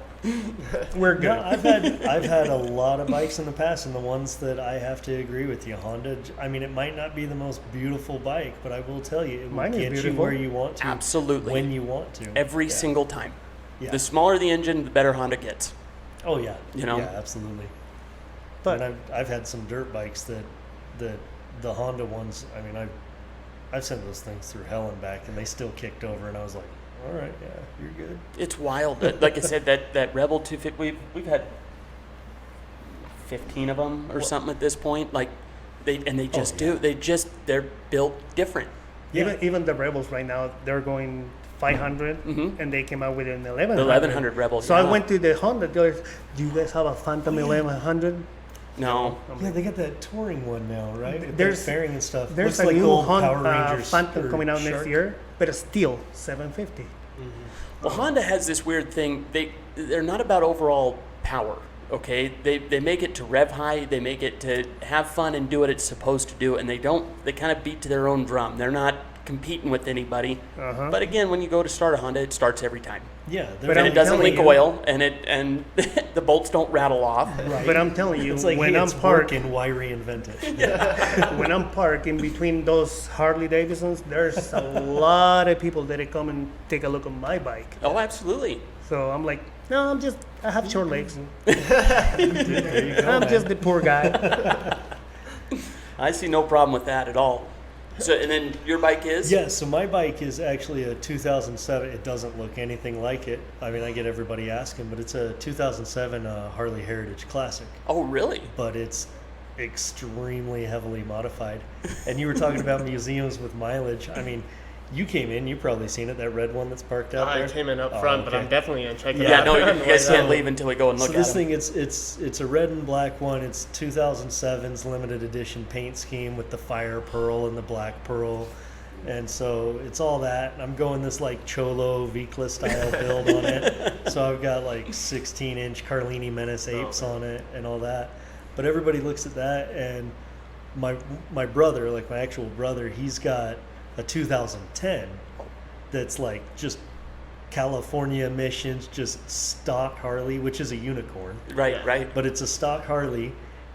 [SPEAKER 6] we're good.
[SPEAKER 5] No, I've had a lot of bikes in the past, and the ones that I have to agree with you, Honda. I mean, it might not be the most beautiful bike, but I will tell you, it will
[SPEAKER 6] Mine is
[SPEAKER 5] get you
[SPEAKER 6] beautiful.
[SPEAKER 5] where you want to,
[SPEAKER 1] Absolutely.
[SPEAKER 5] when you want to,
[SPEAKER 1] Every
[SPEAKER 5] Yeah.
[SPEAKER 1] single time.
[SPEAKER 5] Yeah.
[SPEAKER 1] The smaller the engine, the better Honda gets.
[SPEAKER 5] Oh yeah,
[SPEAKER 1] You know?
[SPEAKER 5] yeah, absolutely.
[SPEAKER 6] But-
[SPEAKER 5] and I've had some dirt bikes that the Honda ones. I mean, I've sent those things through hell and back, and they still kicked over, and I was like, all right, yeah, you're good.
[SPEAKER 1] It's wild. Like I said, that Rebel 250, we've had 15 of them or something at this point. Like they just
[SPEAKER 5] yeah.
[SPEAKER 1] they're built different.
[SPEAKER 5] Yeah.
[SPEAKER 6] Even the Rebels right now, they're going 500, and they came out with an 1100.
[SPEAKER 1] The 1100 Rebel.
[SPEAKER 6] So
[SPEAKER 1] yeah.
[SPEAKER 6] I went to the Honda dealers. Do you guys have a Phantom 1100?
[SPEAKER 1] No.
[SPEAKER 5] Yeah, they got that touring one now, right? With
[SPEAKER 6] There's-
[SPEAKER 5] the fairing and stuff.
[SPEAKER 6] There's
[SPEAKER 5] Looks like
[SPEAKER 6] a new
[SPEAKER 5] old Power
[SPEAKER 6] Honda
[SPEAKER 5] Rangers
[SPEAKER 6] Phantom
[SPEAKER 5] or
[SPEAKER 6] coming out
[SPEAKER 5] Shark.
[SPEAKER 6] next year, but it's still 750.
[SPEAKER 1] Well, Honda has this weird thing. They're not about overall power. Okay, they make it to rev high. They make it to have fun and do what it's supposed to do, and they kind of beat to their own drum. They're not competing with anybody. But again, when you go to start a Honda, it starts every time.
[SPEAKER 5] Yeah,
[SPEAKER 6] But
[SPEAKER 1] And
[SPEAKER 6] I'm
[SPEAKER 1] it doesn't
[SPEAKER 6] telling
[SPEAKER 1] leak
[SPEAKER 6] you-
[SPEAKER 1] oil, and the bolts don't rattle off.
[SPEAKER 5] right.
[SPEAKER 6] But I'm telling you,
[SPEAKER 5] It's like,
[SPEAKER 6] when
[SPEAKER 5] hey,
[SPEAKER 6] I'm
[SPEAKER 5] it's
[SPEAKER 6] parked,
[SPEAKER 5] working, why reinvent it?
[SPEAKER 6] when I'm parked in between those Harley Davidsons, there's a lot of people that come and take a look at my bike.
[SPEAKER 1] Oh, absolutely.
[SPEAKER 6] So I'm like, no, I have short legs.
[SPEAKER 5] There you go,
[SPEAKER 6] I'm
[SPEAKER 5] man.
[SPEAKER 6] just the poor guy.
[SPEAKER 1] I see no problem with that at all. So, and then your bike is?
[SPEAKER 5] Yeah, so my bike is actually a 2007. It doesn't look anything like it. I mean, I get everybody asking, but it's a 2007 Harley Heritage Classic.
[SPEAKER 1] Oh, really?
[SPEAKER 5] But it's extremely heavily modified. And you were talking about museums with mileage. I mean, you came in, you've probably seen it, that red one that's parked out there.
[SPEAKER 4] I came in up
[SPEAKER 5] Oh,
[SPEAKER 4] front, but
[SPEAKER 5] okay.
[SPEAKER 4] I'm definitely gonna check it
[SPEAKER 1] Yeah,
[SPEAKER 4] out.
[SPEAKER 1] no,
[SPEAKER 4] on
[SPEAKER 1] you
[SPEAKER 4] the
[SPEAKER 1] guys
[SPEAKER 4] way
[SPEAKER 1] can't
[SPEAKER 4] down.
[SPEAKER 1] leave until we go and look
[SPEAKER 5] So
[SPEAKER 1] at
[SPEAKER 5] this
[SPEAKER 1] it.
[SPEAKER 5] thing, it's a red and black one. It's 2007's limited edition paint scheme with the fire pearl and the black pearl. And so it's all that. And I'm going this like Cholo Vikla style build on it. So I've got like 16-inch Carlini Menace apes on it and all that. But everybody looks at that, and my brother, like my actual brother, he's got a 2010 that's like just California emissions, just stock Harley, which is a unicorn.
[SPEAKER 1] Right, right.
[SPEAKER 5] But it's a stock Harley,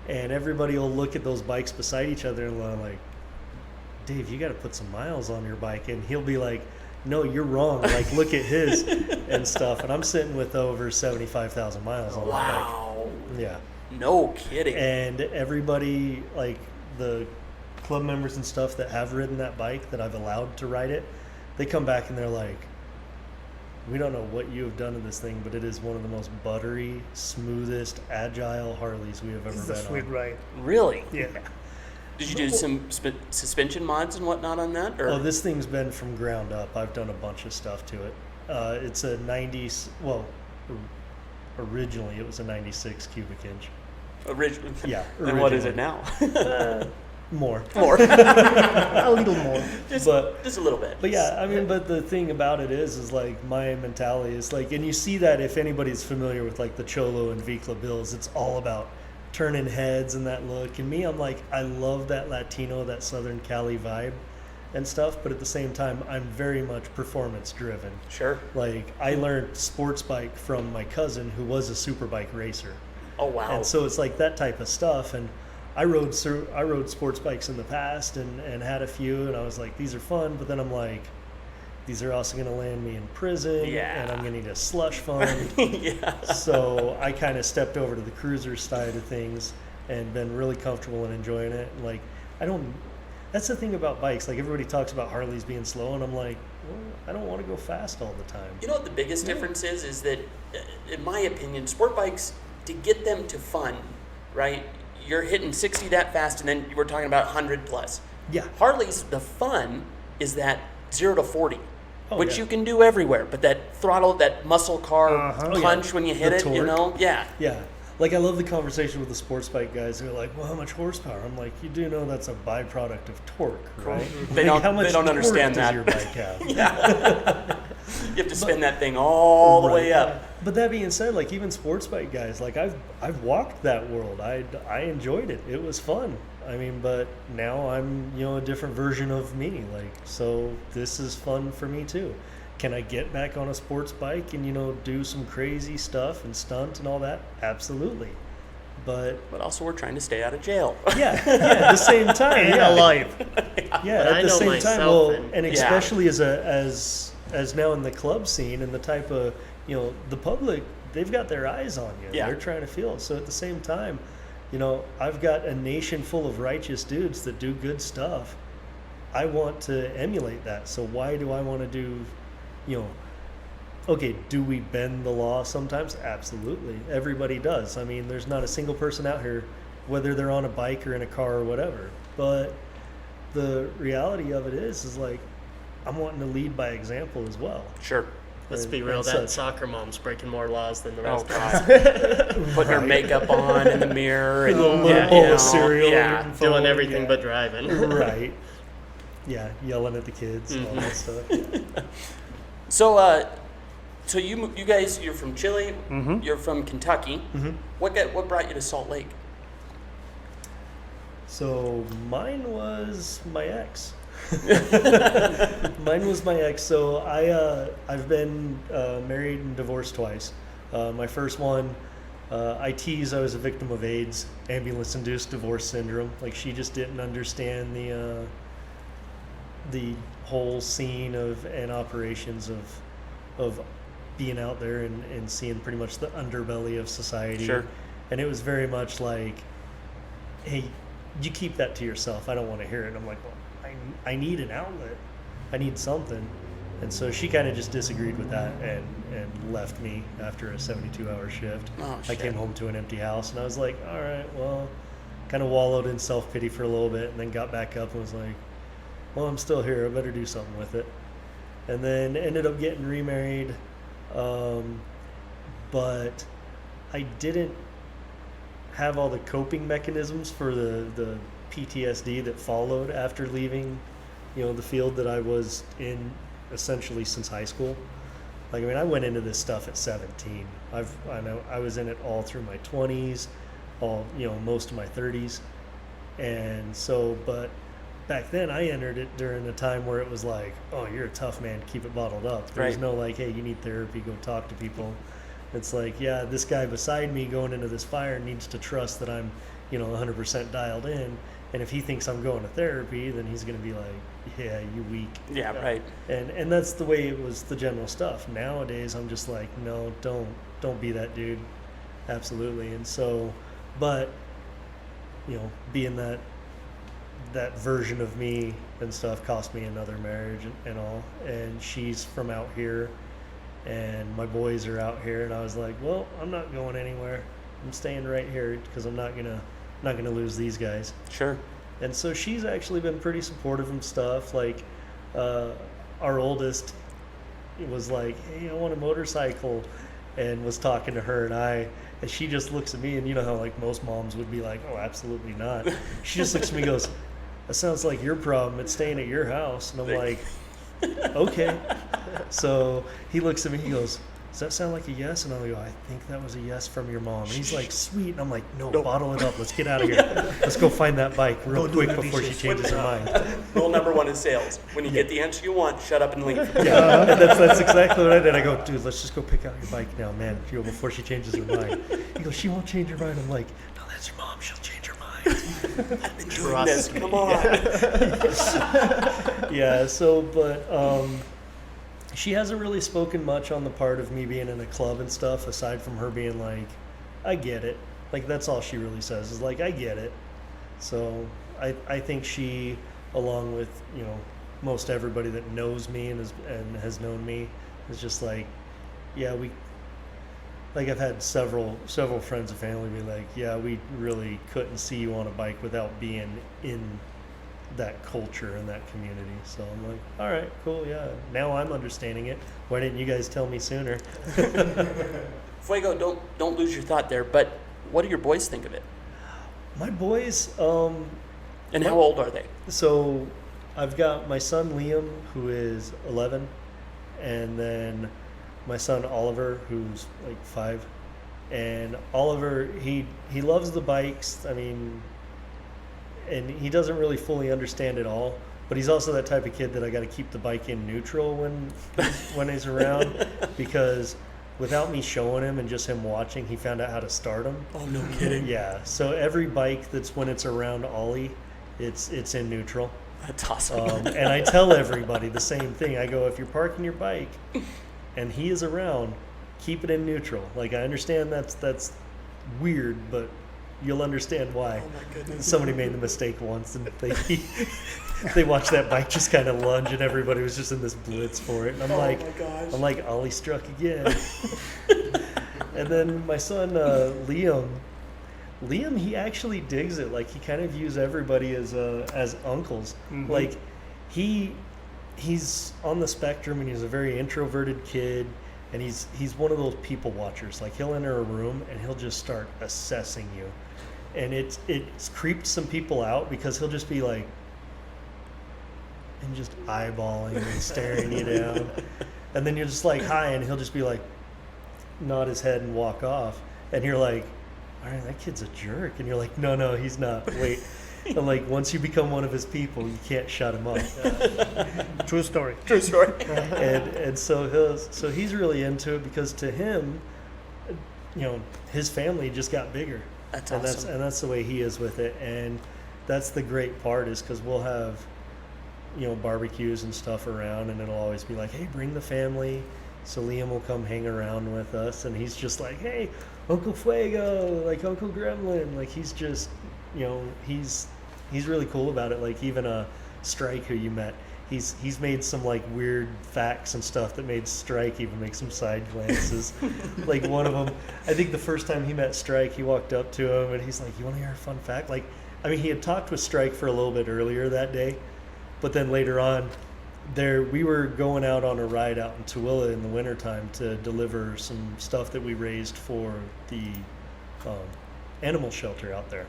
[SPEAKER 5] and everybody will look at those bikes beside each other and they're like, Dave, you got to put some miles on your bike. And he'll be like, no, you're wrong. Like, look at his and stuff. And I'm sitting with over 75,000 miles on my
[SPEAKER 1] Wow.
[SPEAKER 5] bike. Yeah.
[SPEAKER 1] No kidding.
[SPEAKER 5] And everybody, like the club members and stuff that have ridden that bike that I've allowed to ride it, they come back and they're like, we don't know what you have done to this thing, but it is one of the most buttery, smoothest, agile Harleys we have ever
[SPEAKER 6] It's a
[SPEAKER 5] been
[SPEAKER 6] sweet
[SPEAKER 5] on.
[SPEAKER 6] ride.
[SPEAKER 1] Really?
[SPEAKER 6] Yeah.
[SPEAKER 1] Did you do some suspension mods and whatnot on that? Or?
[SPEAKER 5] Oh, this thing's been from ground up. I've done a bunch of stuff to it. It's a 90s, well, originally it was a 96 cubic inch.
[SPEAKER 1] Original.
[SPEAKER 5] Yeah,
[SPEAKER 1] And what is it
[SPEAKER 5] originally.
[SPEAKER 1] now?
[SPEAKER 5] More.
[SPEAKER 1] More.
[SPEAKER 6] A little more.
[SPEAKER 1] just
[SPEAKER 5] But-
[SPEAKER 1] a little bit.
[SPEAKER 5] But yeah, I mean, but the thing about it is like my mentality is like, and you see that if anybody's familiar with like the Cholo and Vikla bills, it's all about turning heads and that look. And me, I'm like, I love that Latino, that Southern Cali vibe and stuff. But at the same time, I'm very much performance driven.
[SPEAKER 1] Sure.
[SPEAKER 5] Like I learned sports bike from my cousin who was a super bike racer.
[SPEAKER 1] Oh, wow.
[SPEAKER 5] And so it's like that type of stuff. And I rode sports bikes in the past and had a few, and I was like, these are fun. But then I'm like, these are also going to land me in prison,
[SPEAKER 1] Yeah.
[SPEAKER 5] and I'm going to need a slush fund.
[SPEAKER 1] yeah.
[SPEAKER 5] So I kind of stepped over to the cruiser side of things and been really comfortable and enjoying it. And like, that's the thing about bikes. Like everybody talks about Harleys being slow, and I'm like, well, I don't want to go fast all the time.
[SPEAKER 1] You know what the biggest difference is that, in my opinion, sport bikes, to get them to fun, right? You're hitting 60 that fast, and then we're talking about 100 plus.
[SPEAKER 5] Yeah.
[SPEAKER 1] Harley's, the fun is that 0 to 40,
[SPEAKER 5] Oh,
[SPEAKER 1] which
[SPEAKER 5] yeah.
[SPEAKER 1] you can do everywhere. But that throttle, that muscle car punch when you hit
[SPEAKER 5] The
[SPEAKER 1] it, you
[SPEAKER 5] torque.
[SPEAKER 1] know? Yeah.
[SPEAKER 5] Yeah. Like, I love the conversation with the sports bike guys who are like, well, how much horsepower? I'm like, you do know that's a byproduct of torque, right?
[SPEAKER 1] They
[SPEAKER 5] Like,
[SPEAKER 1] don't- they don't
[SPEAKER 5] torque
[SPEAKER 1] understand
[SPEAKER 5] does
[SPEAKER 1] that.
[SPEAKER 5] your bike have?
[SPEAKER 1] You have to spin that thing all the way
[SPEAKER 5] Right.
[SPEAKER 1] up.
[SPEAKER 5] But that being said, like, even sports bike guys, like, I've walked that world. I enjoyed it. It was fun. I mean, but now I'm, a different version of me. Like, so this is fun for me too. Can I get back on a sports bike and, do some crazy stuff and stunt and all that? Absolutely. But
[SPEAKER 1] But also, we're trying to stay out of jail.
[SPEAKER 5] yeah, at the same time,
[SPEAKER 4] And
[SPEAKER 5] yeah.
[SPEAKER 4] alive.
[SPEAKER 5] Yeah,
[SPEAKER 4] But
[SPEAKER 5] at
[SPEAKER 4] I
[SPEAKER 5] the
[SPEAKER 4] know
[SPEAKER 5] same
[SPEAKER 4] myself
[SPEAKER 5] time, well,
[SPEAKER 4] and-
[SPEAKER 5] and
[SPEAKER 1] Yeah.
[SPEAKER 5] especially as now in the club scene and the type of, the public, they've got their eyes on you.
[SPEAKER 1] Yeah.
[SPEAKER 5] They're trying to feel it. So at the same time, I've got a nation full of righteous dudes that do good stuff. I want to emulate that. So why do I want to do, okay, do we bend the law sometimes? Absolutely. Everybody does. I mean, there's not a single person out here, whether they're on a bike or in a car or whatever. But the reality of it is like, I'm wanting to lead by example as well.
[SPEAKER 1] Sure.
[SPEAKER 4] Let's be
[SPEAKER 5] And-
[SPEAKER 4] real,
[SPEAKER 5] and
[SPEAKER 4] that
[SPEAKER 5] such.
[SPEAKER 4] soccer mom's breaking more laws than the
[SPEAKER 1] Oh,
[SPEAKER 4] rest of us.
[SPEAKER 1] God. Putting her makeup on in the mirror. And,
[SPEAKER 5] A little
[SPEAKER 1] yeah,
[SPEAKER 5] bowl of cereal.
[SPEAKER 1] Yeah.
[SPEAKER 5] and
[SPEAKER 4] Doing
[SPEAKER 5] phone,
[SPEAKER 4] everything
[SPEAKER 5] yeah.
[SPEAKER 4] but driving.
[SPEAKER 5] Right. Yeah, yelling at the kids and all that stuff.
[SPEAKER 1] So you guys, you're from Chile.
[SPEAKER 5] Mm-hmm.
[SPEAKER 1] You're from Kentucky. What brought you to Salt Lake?
[SPEAKER 5] So mine was my ex. Mine was my ex. So I've been married and divorced twice. My first one, I tease I was a victim of AIDS, ambulance-induced divorce syndrome. Like, she just didn't understand the whole scene and operations of being out there and seeing pretty much the underbelly of society.
[SPEAKER 1] Sure.
[SPEAKER 5] And it was very much like, hey, you keep that to yourself. I don't want to hear it. And I'm like, well, I need an outlet. I need something. And so she kind of just disagreed with that and left me after a 72-hour shift.
[SPEAKER 1] Oh,
[SPEAKER 5] I
[SPEAKER 1] shit.
[SPEAKER 5] came home to an empty house, and I was like, all right, well, kind of wallowed in self-pity for a little bit, and then got back up and was like, well, I'm still here. I better do something with it. And then ended up getting remarried. But I didn't have all the coping mechanisms for the PTSD that followed after leaving, the field that I was in essentially since high school. Like, I mean, I went into this stuff at 17. I know I was in it all through my 20s, most of my 30s. And so, but back then I entered it during a time where it was like, oh, you're a tough man, keep it bottled up. There's
[SPEAKER 1] Right.
[SPEAKER 5] no like, hey, you need therapy, go talk to people. It's like, yeah, this guy beside me going into this fire needs to trust that I'm, 100% dialed in. And if he thinks I'm going to therapy, then he's going to be like, yeah, you weak.
[SPEAKER 1] Yeah, right.
[SPEAKER 5] And that's the way it was, the general stuff. Nowadays, I'm just like, no, don't be that dude. Absolutely. And so, but, being that version of me and stuff cost me another marriage and all. And she's from out here, and my boys are out here. And I was like, well, I'm not going anywhere. I'm staying right here because I'm not gonna lose these guys.
[SPEAKER 1] Sure.
[SPEAKER 5] And so she's actually been pretty supportive and stuff. Like, our oldest was like, hey, I want a motorcycle, and was talking to her and she just looks at me, and you know how like most moms would be like, oh, absolutely not. She just looks at me and goes, that sounds like your problem. It's staying at your house. And I'm like, okay. So he looks at me, he goes, does that sound like a yes? And I go, I think that was a yes from your mom. And he's like, sweet. And I'm like, no, bottle it up. Let's get out of here. Let's go find that bike real quick before she changes her mind.
[SPEAKER 1] Rule number one in sales: when you get the answer you want, shut up and leave.
[SPEAKER 5] Yeah, and that's exactly what I did. I go, dude, let's just go pick out your bike now, man, before she changes her mind. He goes, she won't change her mind. I'm like, no, that's your mom. She'll change her mind.
[SPEAKER 1] I've been doing this. Come on.
[SPEAKER 5] Yeah, so, but she hasn't really spoken much on the part of me being in a club and stuff, aside from her being like, I get it. Like, that's all she really says is like, I get it. So I think she, along with, most everybody that knows me and has known me, is just like, yeah, like I've had several friends and family be like, yeah, we really couldn't see you on a bike without being in that culture and that community. So I'm like, all right, cool, yeah. Now I'm understanding it. Why didn't you guys tell me sooner?
[SPEAKER 1] Fuego, don't lose your thought there. But what do your boys think of it?
[SPEAKER 5] My boys,
[SPEAKER 1] And how old are they?
[SPEAKER 5] so I've got my son Liam, who is 11, and then my son Oliver, who's like 5. And Oliver, he loves the bikes. I mean, and he doesn't really fully understand it all. But he's also that type of kid that I got to keep the bike in neutral when he's around, because without me showing him and just him watching, he found out how to start them.
[SPEAKER 1] Oh, no kidding.
[SPEAKER 5] Yeah. So every bike that's when it's around Ollie, it's in neutral.
[SPEAKER 1] That's awesome.
[SPEAKER 5] And I tell everybody the same thing. I go, if you're parking your bike and he is around, keep it in neutral. Like, I understand that's weird, but you'll understand why.
[SPEAKER 1] Oh my goodness.
[SPEAKER 5] Somebody made the mistake once, and they watched that bike just kind of lunge, and everybody was just in this blitz for it. And
[SPEAKER 1] my gosh.
[SPEAKER 5] I'm like, Ollie struck again. And then my son Liam, he actually digs it. Like, he kind of views everybody as uncles.
[SPEAKER 6] Mm-hmm.
[SPEAKER 5] Like, he's on the spectrum, and he's a very introverted kid, and he's one of those people watchers. Like, he'll enter a room and he'll just start assessing you, and it's creeped some people out, because he'll just be like, and just eyeballing and staring you down, and then you're just like, hi, and he'll just be like, nod his head and walk off, and you're like, all right, that kid's a jerk. And you're like, no, he's not. Wait. And like, once you become one of his people, you can't shut him up.
[SPEAKER 6] True story.
[SPEAKER 1] True story.
[SPEAKER 5] And so he's really into it, because to him, you know, his family just got bigger.
[SPEAKER 1] That's
[SPEAKER 5] and
[SPEAKER 1] awesome.
[SPEAKER 5] that's the way he is with it. And that's the great part, is because we'll have, you know, barbecues and stuff around, and it'll always be like, hey, bring the family. So Liam will come hang around with us, and he's just like, hey, Uncle Fuego, like Uncle Gremlin. Like, he's just, you know, he's really cool about it. Like, even Strike, who you met, he's made some like weird facts and stuff that made Strike even make some side glances. Like, one of them, I think the first time he met Strike, he walked up to him and he's like, you want to hear a fun fact? Like, I mean, he had talked with Strike for a little bit earlier that day, but then later on, we were going out on a ride out in Tooele in the wintertime to deliver some stuff that we raised for the animal shelter out there.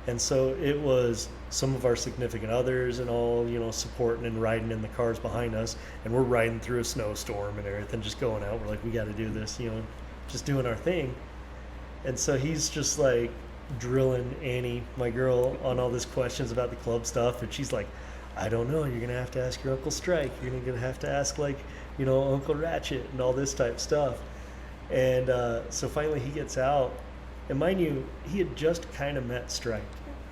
[SPEAKER 5] And so it was some of our significant others and all, you know, supporting and riding in the cars behind us. And we're riding through a snowstorm and everything, just going out. We're like, we got to do this, you know, just doing our thing. And so he's just like drilling Annie, my girl, on all these questions about the club stuff. And she's like, I don't know, you're going to have to ask your Uncle Strike. You're going to have to ask, like, you know, Uncle Ratchet and all this type stuff. And so finally he gets out. And mind you, he had just kind of met Strike.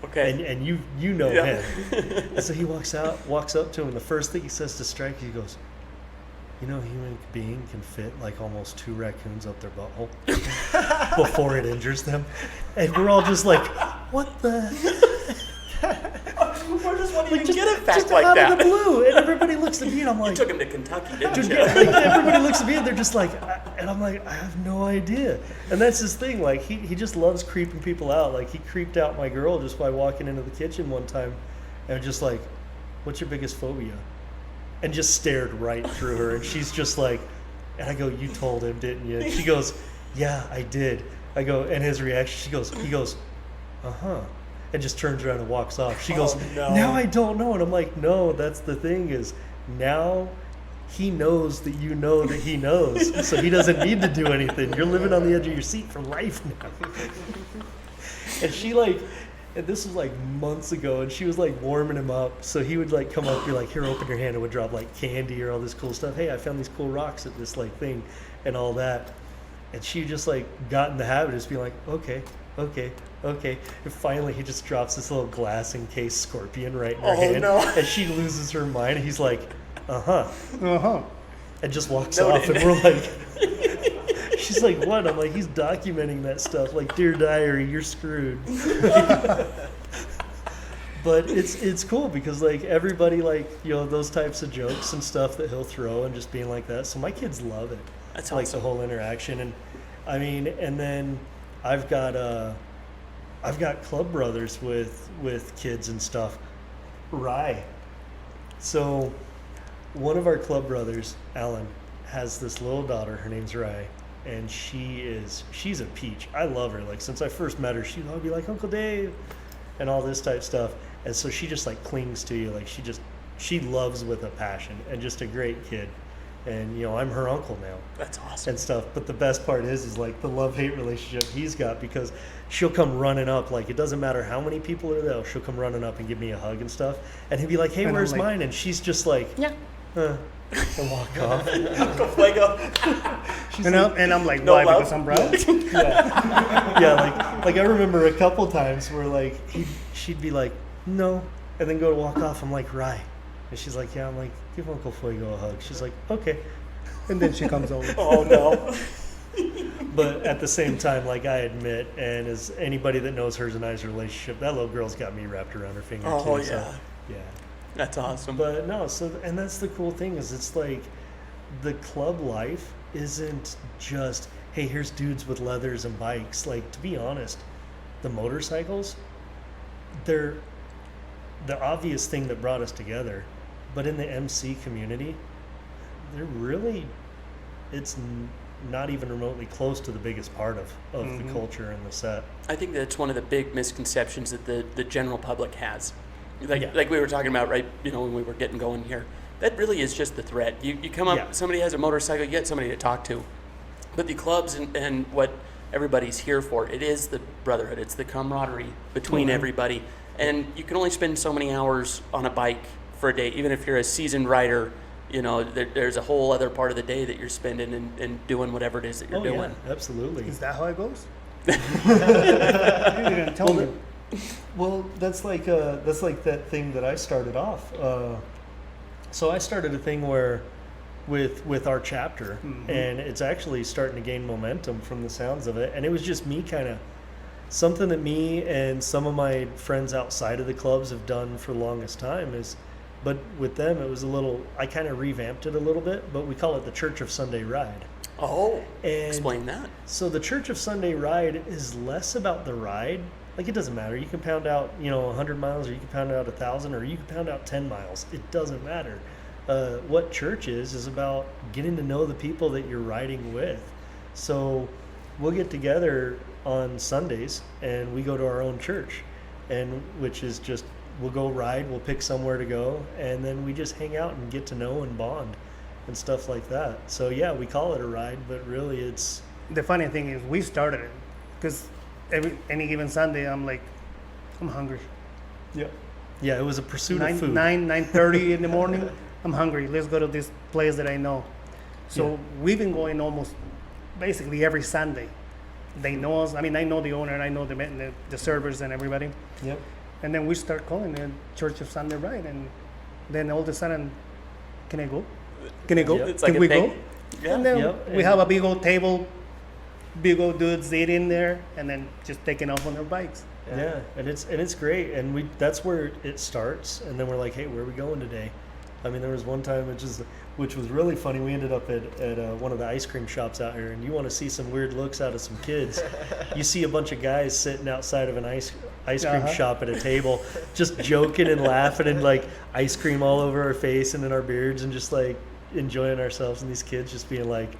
[SPEAKER 1] Okay.
[SPEAKER 5] And you know
[SPEAKER 1] Yeah.
[SPEAKER 5] him. And so he walks up to him, and the first thing he says to Strike, he goes, you know, a human being can fit like almost 2 raccoons up their butthole before it injures them. And we're all just like, what the...
[SPEAKER 1] Where does one even
[SPEAKER 5] just,
[SPEAKER 1] get a fact
[SPEAKER 5] just
[SPEAKER 1] like
[SPEAKER 5] out
[SPEAKER 1] that?
[SPEAKER 5] of the blue, and everybody looks at me, and I'm like,
[SPEAKER 1] You took him to Kentucky, didn't you?
[SPEAKER 5] like, everybody looks at me, and they're just like, and I'm like, I have no idea. And that's his thing. Like, he just loves creeping people out. Like, he creeped out my girl just by walking into the kitchen one time, and just like, what's your biggest phobia? And just stared right through her, and she's just like, and I go, you told him, didn't you? And she goes, yeah, I did. I go, and his reaction, he goes, uh-huh. And just turns around and walks off. She goes,
[SPEAKER 1] no.
[SPEAKER 5] Now I don't know. And I'm like, no, that's the thing, is now he knows that you know that he knows. So he doesn't need to do anything. You're living on the edge of your seat for life now. And she like, and this was like months ago, and she was like warming him up. So he would like come up and be like, here, open your hand, and would drop like candy or all this cool stuff. Hey, I found these cool rocks at this like thing and all that. And she just like got in the habit of just being like, okay. And finally he just drops this little glass encased scorpion right in her hand.
[SPEAKER 1] No.
[SPEAKER 5] And she loses her mind. And he's like,
[SPEAKER 6] Uh-huh.
[SPEAKER 5] and just walks
[SPEAKER 1] Noted.
[SPEAKER 5] off. And we're like, she's like, what? I'm like, he's documenting that stuff. Like, dear diary, you're screwed. But it's cool, because like everybody, like, you know, those types of jokes and stuff that he'll throw and just being like that. So my kids love it.
[SPEAKER 1] That's
[SPEAKER 5] like
[SPEAKER 1] awesome.
[SPEAKER 5] the whole interaction. And I mean, and then I've got club brothers with kids and stuff. Rye. So one of our club brothers, Alan, has this little daughter. Her name's Rye, and she's a peach. I love her. Like since I first met her, I'll be like Uncle Dave, and all this type stuff. And so she just like clings to you. Like she loves with a passion, and just a great kid. And I'm her uncle now.
[SPEAKER 1] That's awesome.
[SPEAKER 5] And stuff. But the best part is like the love-hate relationship he's got, because she'll come running up. Like it doesn't matter how many people are there. She'll come running up and give me a hug and stuff. And he'll be like, "Hey,
[SPEAKER 6] And
[SPEAKER 5] where's
[SPEAKER 6] I'm like,
[SPEAKER 5] mine?" And she's just like,
[SPEAKER 1] Yeah.
[SPEAKER 5] and walk off.
[SPEAKER 1] Uncle Fuego.
[SPEAKER 6] And I'm like,
[SPEAKER 1] No
[SPEAKER 6] why?
[SPEAKER 1] love?
[SPEAKER 6] Because I'm brown?
[SPEAKER 5] Yeah, like I remember a couple times where like she'd be like, "No," and then go to walk off. I'm like, "Right," and she's like, "Yeah." I'm like, "Give Uncle Fuego a hug." She's like, "Okay,"
[SPEAKER 6] And then she comes over.
[SPEAKER 1] Oh no.
[SPEAKER 5] but at the same time, like I admit, and as anybody that knows hers and I's relationship, that little girl's got me wrapped around her finger
[SPEAKER 1] Oh
[SPEAKER 5] too.
[SPEAKER 1] yeah.
[SPEAKER 5] So, yeah.
[SPEAKER 1] That's awesome.
[SPEAKER 5] But no, and that's the cool thing is it's like the club life isn't just, hey, here's dudes with leathers and bikes. Like, to be honest, the motorcycles, they're the obvious thing that brought us together. But in the MC community, they're really, not even remotely close to the biggest part of the culture and the set.
[SPEAKER 1] I think that's one of the big misconceptions that the general public has.
[SPEAKER 5] Yeah.
[SPEAKER 1] Like we were talking about, right? When we were getting going here, that really is just the threat. You come up,
[SPEAKER 5] Yeah.
[SPEAKER 1] somebody has a motorcycle, you get somebody to talk to. But the clubs and what everybody's here for, it is the brotherhood. It's the camaraderie between everybody. And you can only spend so many hours on a bike for a day, even if you're a seasoned rider. There's a whole other part of the day that you're spending and doing whatever it is that you're doing.
[SPEAKER 5] Yeah, absolutely.
[SPEAKER 6] Is that how it goes? You didn't tell me.
[SPEAKER 5] Well, that's like that thing that I started off. So I started a thing where, with our chapter, and it's actually starting to gain momentum from the sounds of it. And it was just me kind of something that me and some of my friends outside of the clubs have done for the longest time but with them it was I kind of revamped it a little bit, but we call it the Church of Sunday Ride.
[SPEAKER 1] Oh,
[SPEAKER 5] And
[SPEAKER 1] explain that.
[SPEAKER 5] So the Church of Sunday Ride is less about the ride. Like, it doesn't matter. You can pound out, 100 miles, or you can pound out 1,000, or you can pound out 10 miles. It doesn't matter. What church is about getting to know the people that you're riding with. So we'll get together on Sundays, and we go to our own church, and which is just, we'll go ride, we'll pick somewhere to go, and then we just hang out and get to know and bond and stuff like that. So yeah, we call it a ride, but really it's...
[SPEAKER 6] The funny thing is, we started it because any given Sunday, I'm like, I'm hungry.
[SPEAKER 5] Yeah, it was a pursuit of food.
[SPEAKER 6] 9:30 in the morning, I'm hungry. Let's go to this place that I know. So we've been going almost basically every Sunday. They know us. I mean, I know the owner, and I know the servers and everybody.
[SPEAKER 5] Yep.
[SPEAKER 6] And then we start calling it Church of Sunday Ride, and then all of a sudden, can I go? Can I go?
[SPEAKER 5] Yep.
[SPEAKER 1] It's like
[SPEAKER 6] Can
[SPEAKER 1] a
[SPEAKER 6] we
[SPEAKER 1] thing.
[SPEAKER 6] go?
[SPEAKER 1] Yeah.
[SPEAKER 6] And then
[SPEAKER 5] Yep.
[SPEAKER 6] we have a big old table, big old dudes eating there, and then just taking off on their bikes.
[SPEAKER 5] Yeah, and it's great, and that's where it starts, and then we're like, hey, where are we going today? I mean, there was one time which was really funny. We ended up at one of the ice cream shops out here, and you want to see some weird looks out of some kids. You see a bunch of guys sitting outside of an ice cream shop at a table, just joking and laughing, and like ice cream all over our face and in our beards, and just like enjoying ourselves, and these kids just being like,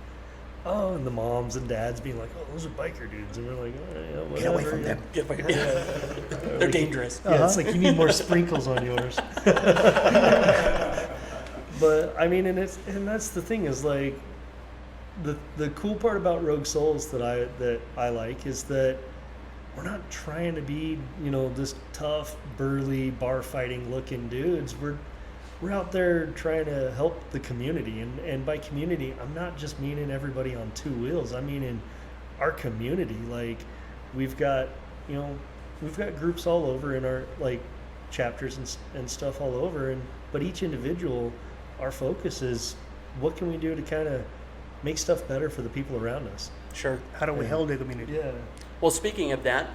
[SPEAKER 5] oh, and the moms and dads being like, oh, those are biker dudes, and we're like, oh, yeah, whatever.
[SPEAKER 6] Get away from them.
[SPEAKER 1] Get away. They're dangerous.
[SPEAKER 5] Yeah, it's like you need more sprinkles on yours. But I mean, and that's the thing is like the cool part about Rogue Souls that I like is that we're not trying to be, this tough, burly, bar fighting looking dudes. We're out there trying to help the community, and by community, I'm not just meaning everybody on two wheels. I mean in our community. Like we've got groups all over in our like chapters and stuff all over, but each individual, our focus is what can we do to kind of make stuff better for the people around us.
[SPEAKER 1] Sure.
[SPEAKER 6] How do we help the community?
[SPEAKER 5] Yeah.
[SPEAKER 1] Well, speaking of that,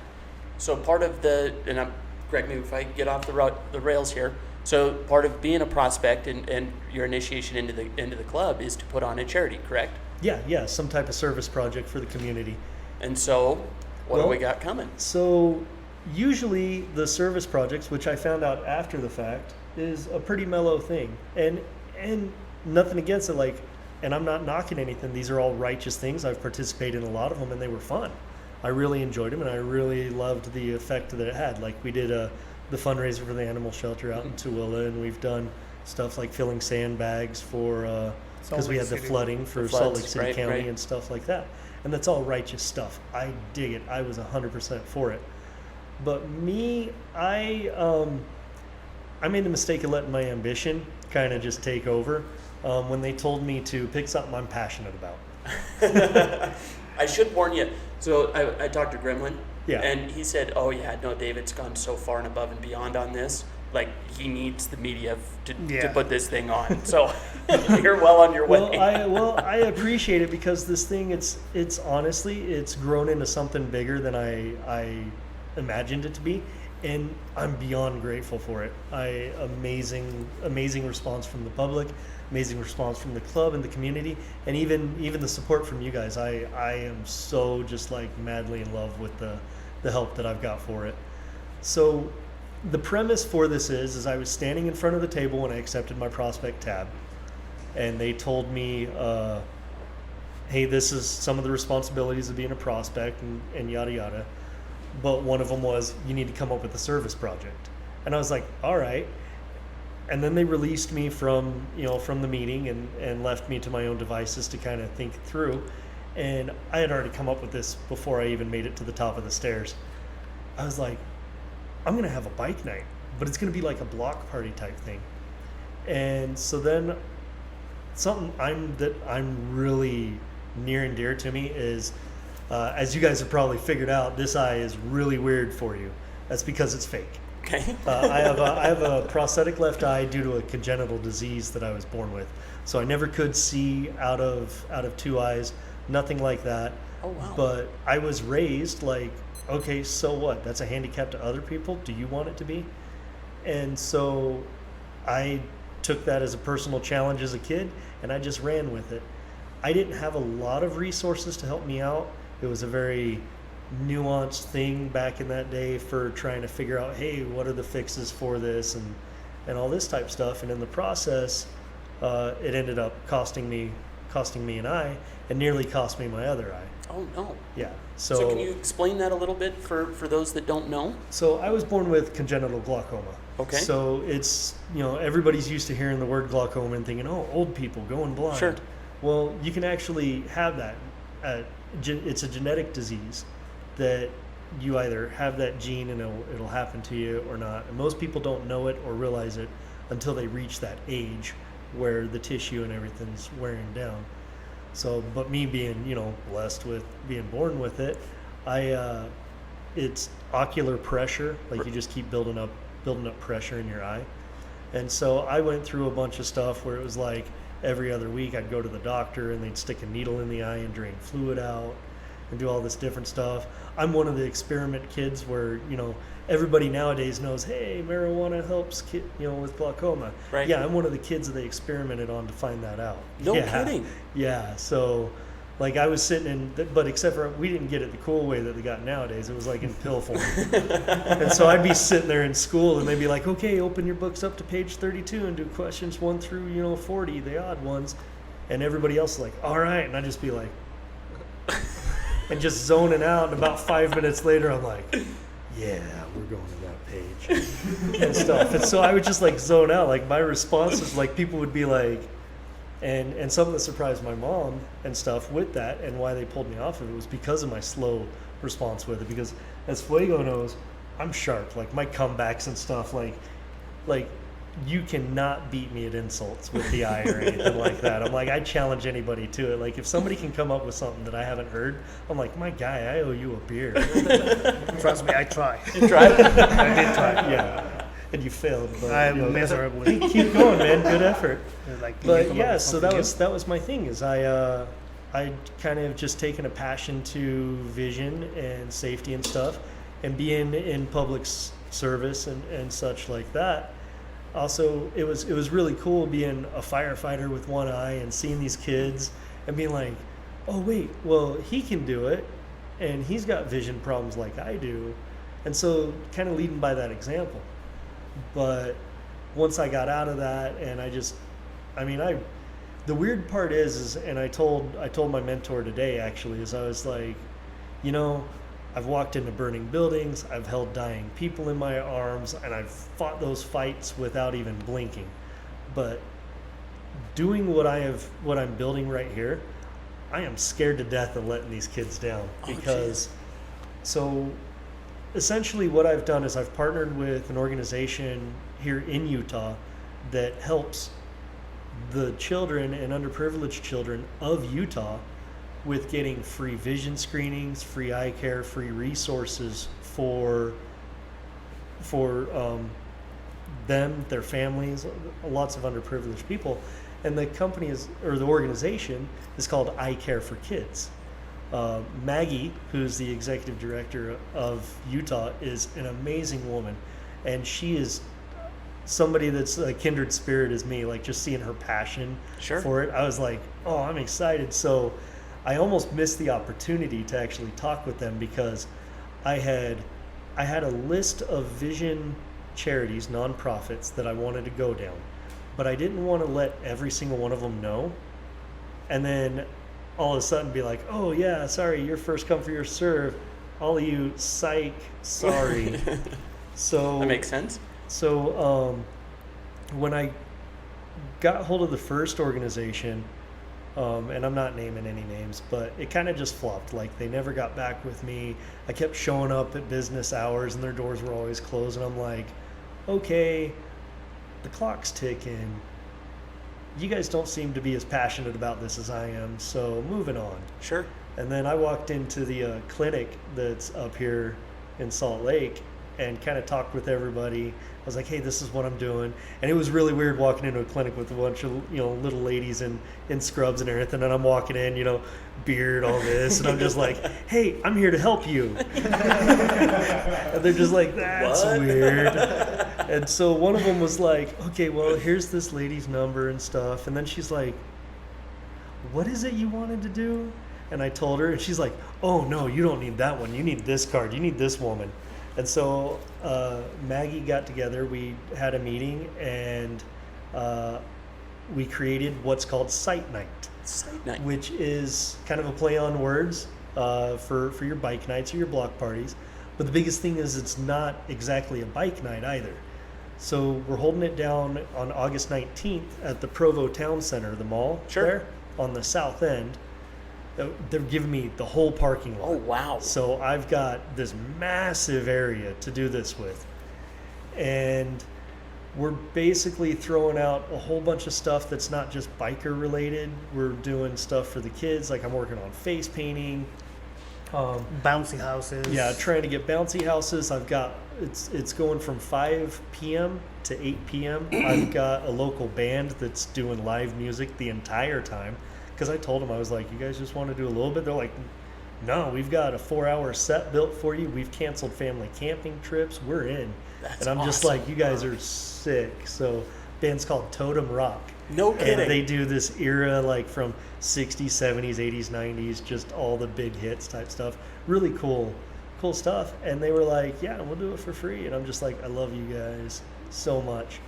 [SPEAKER 1] so part of correct me if I get off the rails here. So part of being a prospect and your initiation into the club is to put on a charity, correct?
[SPEAKER 5] Yeah, some type of service project for the community.
[SPEAKER 1] And so, what do
[SPEAKER 5] Well,
[SPEAKER 1] we got coming?
[SPEAKER 5] So usually the service projects, which I found out after the fact, is a pretty mellow thing, and nothing against it. Like and I'm not knocking anything. These are all righteous things. I've participated in a lot of them, and they were fun. I really enjoyed them, and I really loved the effect that it had. Like we did the fundraiser for the animal shelter out in Tooele, and we've done stuff like filling sandbags for because we had the flooding for Salt Lake City County and stuff like that. And that's all righteous stuff. I dig it. I was 100% for it. But me, I made the mistake of letting my ambition kind of just take over when they told me to pick something I'm passionate about.
[SPEAKER 1] I should warn you. So I talked to Gremlin,
[SPEAKER 5] Yeah.
[SPEAKER 1] and he said, "Oh yeah, no, David's gone so far and above and beyond on this. Like he needs the media to put this thing on." So you're well on your way.
[SPEAKER 5] I appreciate it because this thing, it's honestly, it's grown into something bigger than I imagined it to be, and I'm beyond grateful for it. Amazing response from the public, amazing response from the club and the community, and even the support from you guys. I am so just like madly in love with the help that I've got for it. So the premise for this is I was standing in front of the table when I accepted my prospect tab, and they told me, hey, this is some of the responsibilities of being a prospect and yada yada. But one of them was, you need to come up with a service project. And I was like, all right. And then they released me from the meeting and left me to my own devices to kind of think it through. And I had already come up with this before I even made it to the top of the stairs. I was like, I'm going to have a bike night, but it's going to be like a block party type thing. And so then something I'm really near and dear to me is, as you guys have probably figured out, this eye is really weird for you. That's because it's fake.
[SPEAKER 1] Okay.
[SPEAKER 5] I have a prosthetic left eye due to a congenital disease that I was born with. So I never could see out of two eyes, nothing like that.
[SPEAKER 1] Oh wow.
[SPEAKER 5] But I was raised like, okay, so what? That's a handicap to other people. Do you want it to be? And so I took that as a personal challenge as a kid, and I just ran with it. I didn't have a lot of resources to help me out. It was a very nuanced thing back in that day for trying to figure out, hey, what are the fixes for this and all this type stuff. And in the process, it ended up costing me an eye, and nearly cost me my other eye.
[SPEAKER 1] Oh no.
[SPEAKER 5] Yeah.
[SPEAKER 1] So can you explain that a little bit for those that don't know?
[SPEAKER 5] So I was born with congenital glaucoma.
[SPEAKER 1] Okay.
[SPEAKER 5] So it's, everybody's used to hearing the word glaucoma and thinking, oh, old people going blind.
[SPEAKER 1] Sure.
[SPEAKER 5] Well, you can actually have that. It's a genetic disease that you either have that gene and it'll happen to you or not. And most people don't know it or realize it until they reach that age where the tissue and everything's wearing down. So, but me being, blessed with being born with it, it's ocular pressure. Like you just keep building up pressure in your eye. And so I went through a bunch of stuff where it was like every other week I'd go to the doctor and they'd stick a needle in the eye and drain fluid out and do all this different stuff. I'm one of the experiment kids where, everybody nowadays knows, hey, marijuana helps with glaucoma.
[SPEAKER 1] Right.
[SPEAKER 5] Yeah, I'm one of the kids that they experimented on to find that out.
[SPEAKER 1] No kidding.
[SPEAKER 5] Yeah, so like I was sitting but except for we didn't get it the cool way that they got nowadays. It was like in pill form. And so I'd be sitting there in school and they'd be like, okay, open your books up to page 32 and do questions 1 through 40, the odd ones. And everybody else is like, all right. And I'd just be like, and just zoning out. And about 5 minutes later, I'm like, yeah, we're going to that page and stuff. And so I would just like zone out. Like my responses, like people would be like, and something that surprised my mom and stuff with that and why they pulled me off of it was because of my slow response with it. Because as Fuego knows, I'm sharp. Like my comebacks and stuff, like you cannot beat me at insults with the eye or anything like that. I'm like, I challenge anybody to it. Like if somebody can come up with something that I haven't heard, I'm like, my guy, I owe you a beer.
[SPEAKER 6] Trust me, I try.
[SPEAKER 1] You tried?
[SPEAKER 6] I did try.
[SPEAKER 5] Yeah. And you failed. But,
[SPEAKER 6] I'm miserably.
[SPEAKER 5] Keep going, man. Good effort.
[SPEAKER 6] Like,
[SPEAKER 5] But yeah, so that was my thing. Is I kind of just taken a passion to vision and safety and stuff, and being in public service and such like that. Also, it was really cool being a firefighter with one eye and seeing these kids and being like, oh wait, well he can do it, and he's got vision problems like I do, and so kind of leading by that example. But once I got out of that, and I the weird part is, and I told my mentor today actually, is I was like, you know, I've walked into burning buildings, I've held dying people in my arms, and I've fought those fights without even blinking. But doing what I'm building right here, I am scared to death of letting these kids down, because so essentially what I've done is I've partnered with an organization here in Utah that helps the children and underprivileged children of Utah with getting free vision screenings, free eye care, free resources for them, their families, lots of underprivileged people. And the company the organization is called Eye Care for Kids. Maggie, who's the executive director of Utah, is an amazing woman, and she is somebody that's a kindred spirit as me. Like, just seeing her passion for it, I was like, oh, I'm excited. So I almost missed the opportunity to actually talk with them, because I had a list of vision charities, nonprofits, that I wanted to go down, but I didn't want to let every single one of them know, and then all of a sudden be like, oh yeah, sorry, you're first come, first serve, all of you, psych, sorry. So
[SPEAKER 1] that makes sense.
[SPEAKER 5] So when I got hold of the first organization, and I'm not naming any names, but it kind of just flopped. Like, they never got back with me. I kept showing up at business hours and their doors were always closed, and I'm like, okay, the clock's ticking. You guys don't seem to be as passionate about this as I am, so moving on.
[SPEAKER 1] Sure.
[SPEAKER 5] And then I walked into the clinic that's up here in Salt Lake and kind of talked with everybody. I was like, hey, this is what I'm doing. And it was really weird walking into a clinic with a bunch of, little ladies in scrubs and everything. And I'm walking in, beard, all this. And I'm just like, hey, I'm here to help you. And they're just like, that's
[SPEAKER 1] what?
[SPEAKER 5] Weird. And so one of them was like, okay, well, here's this lady's number and stuff. And then she's like, what is it you wanted to do? And I told her, and she's like, oh, no, you don't need that one. You need this card. You need this woman. And so Maggie got together, we had a meeting, and we created what's called Sight Night.
[SPEAKER 1] Sight Night.
[SPEAKER 5] Which is kind of a play on words for your bike nights or your block parties. But the biggest thing is it's not exactly a bike night either. So we're holding it down on August 19th at the Provo Town Center, the mall there on the south end. They're giving me the whole parking lot.
[SPEAKER 1] Oh, wow.
[SPEAKER 5] So I've got this massive area to do this with. And we're basically throwing out a whole bunch of stuff that's not just biker related. We're doing stuff for the kids. Like, I'm working on face painting.
[SPEAKER 6] Bouncy houses.
[SPEAKER 5] Yeah, trying to get bouncy houses. I've got, it's going from 5 p.m. to 8 p.m. I've got a local band that's doing live music the entire time. Because I told them, I was like, you guys just want to do a little bit? They're like, no, we've got a 4-hour set built for you. We've canceled family camping trips. We're in.
[SPEAKER 1] That's
[SPEAKER 5] and I'm just
[SPEAKER 1] awesome.
[SPEAKER 5] like, you guys are sick. So band's called Totem Rock.
[SPEAKER 1] No kidding.
[SPEAKER 5] And they do this era like from 60s, 70s, 80s, 90s, just all the big hits type stuff. Really cool stuff. And they were like, yeah, we'll do it for free. And I'm just like, I love you guys so much.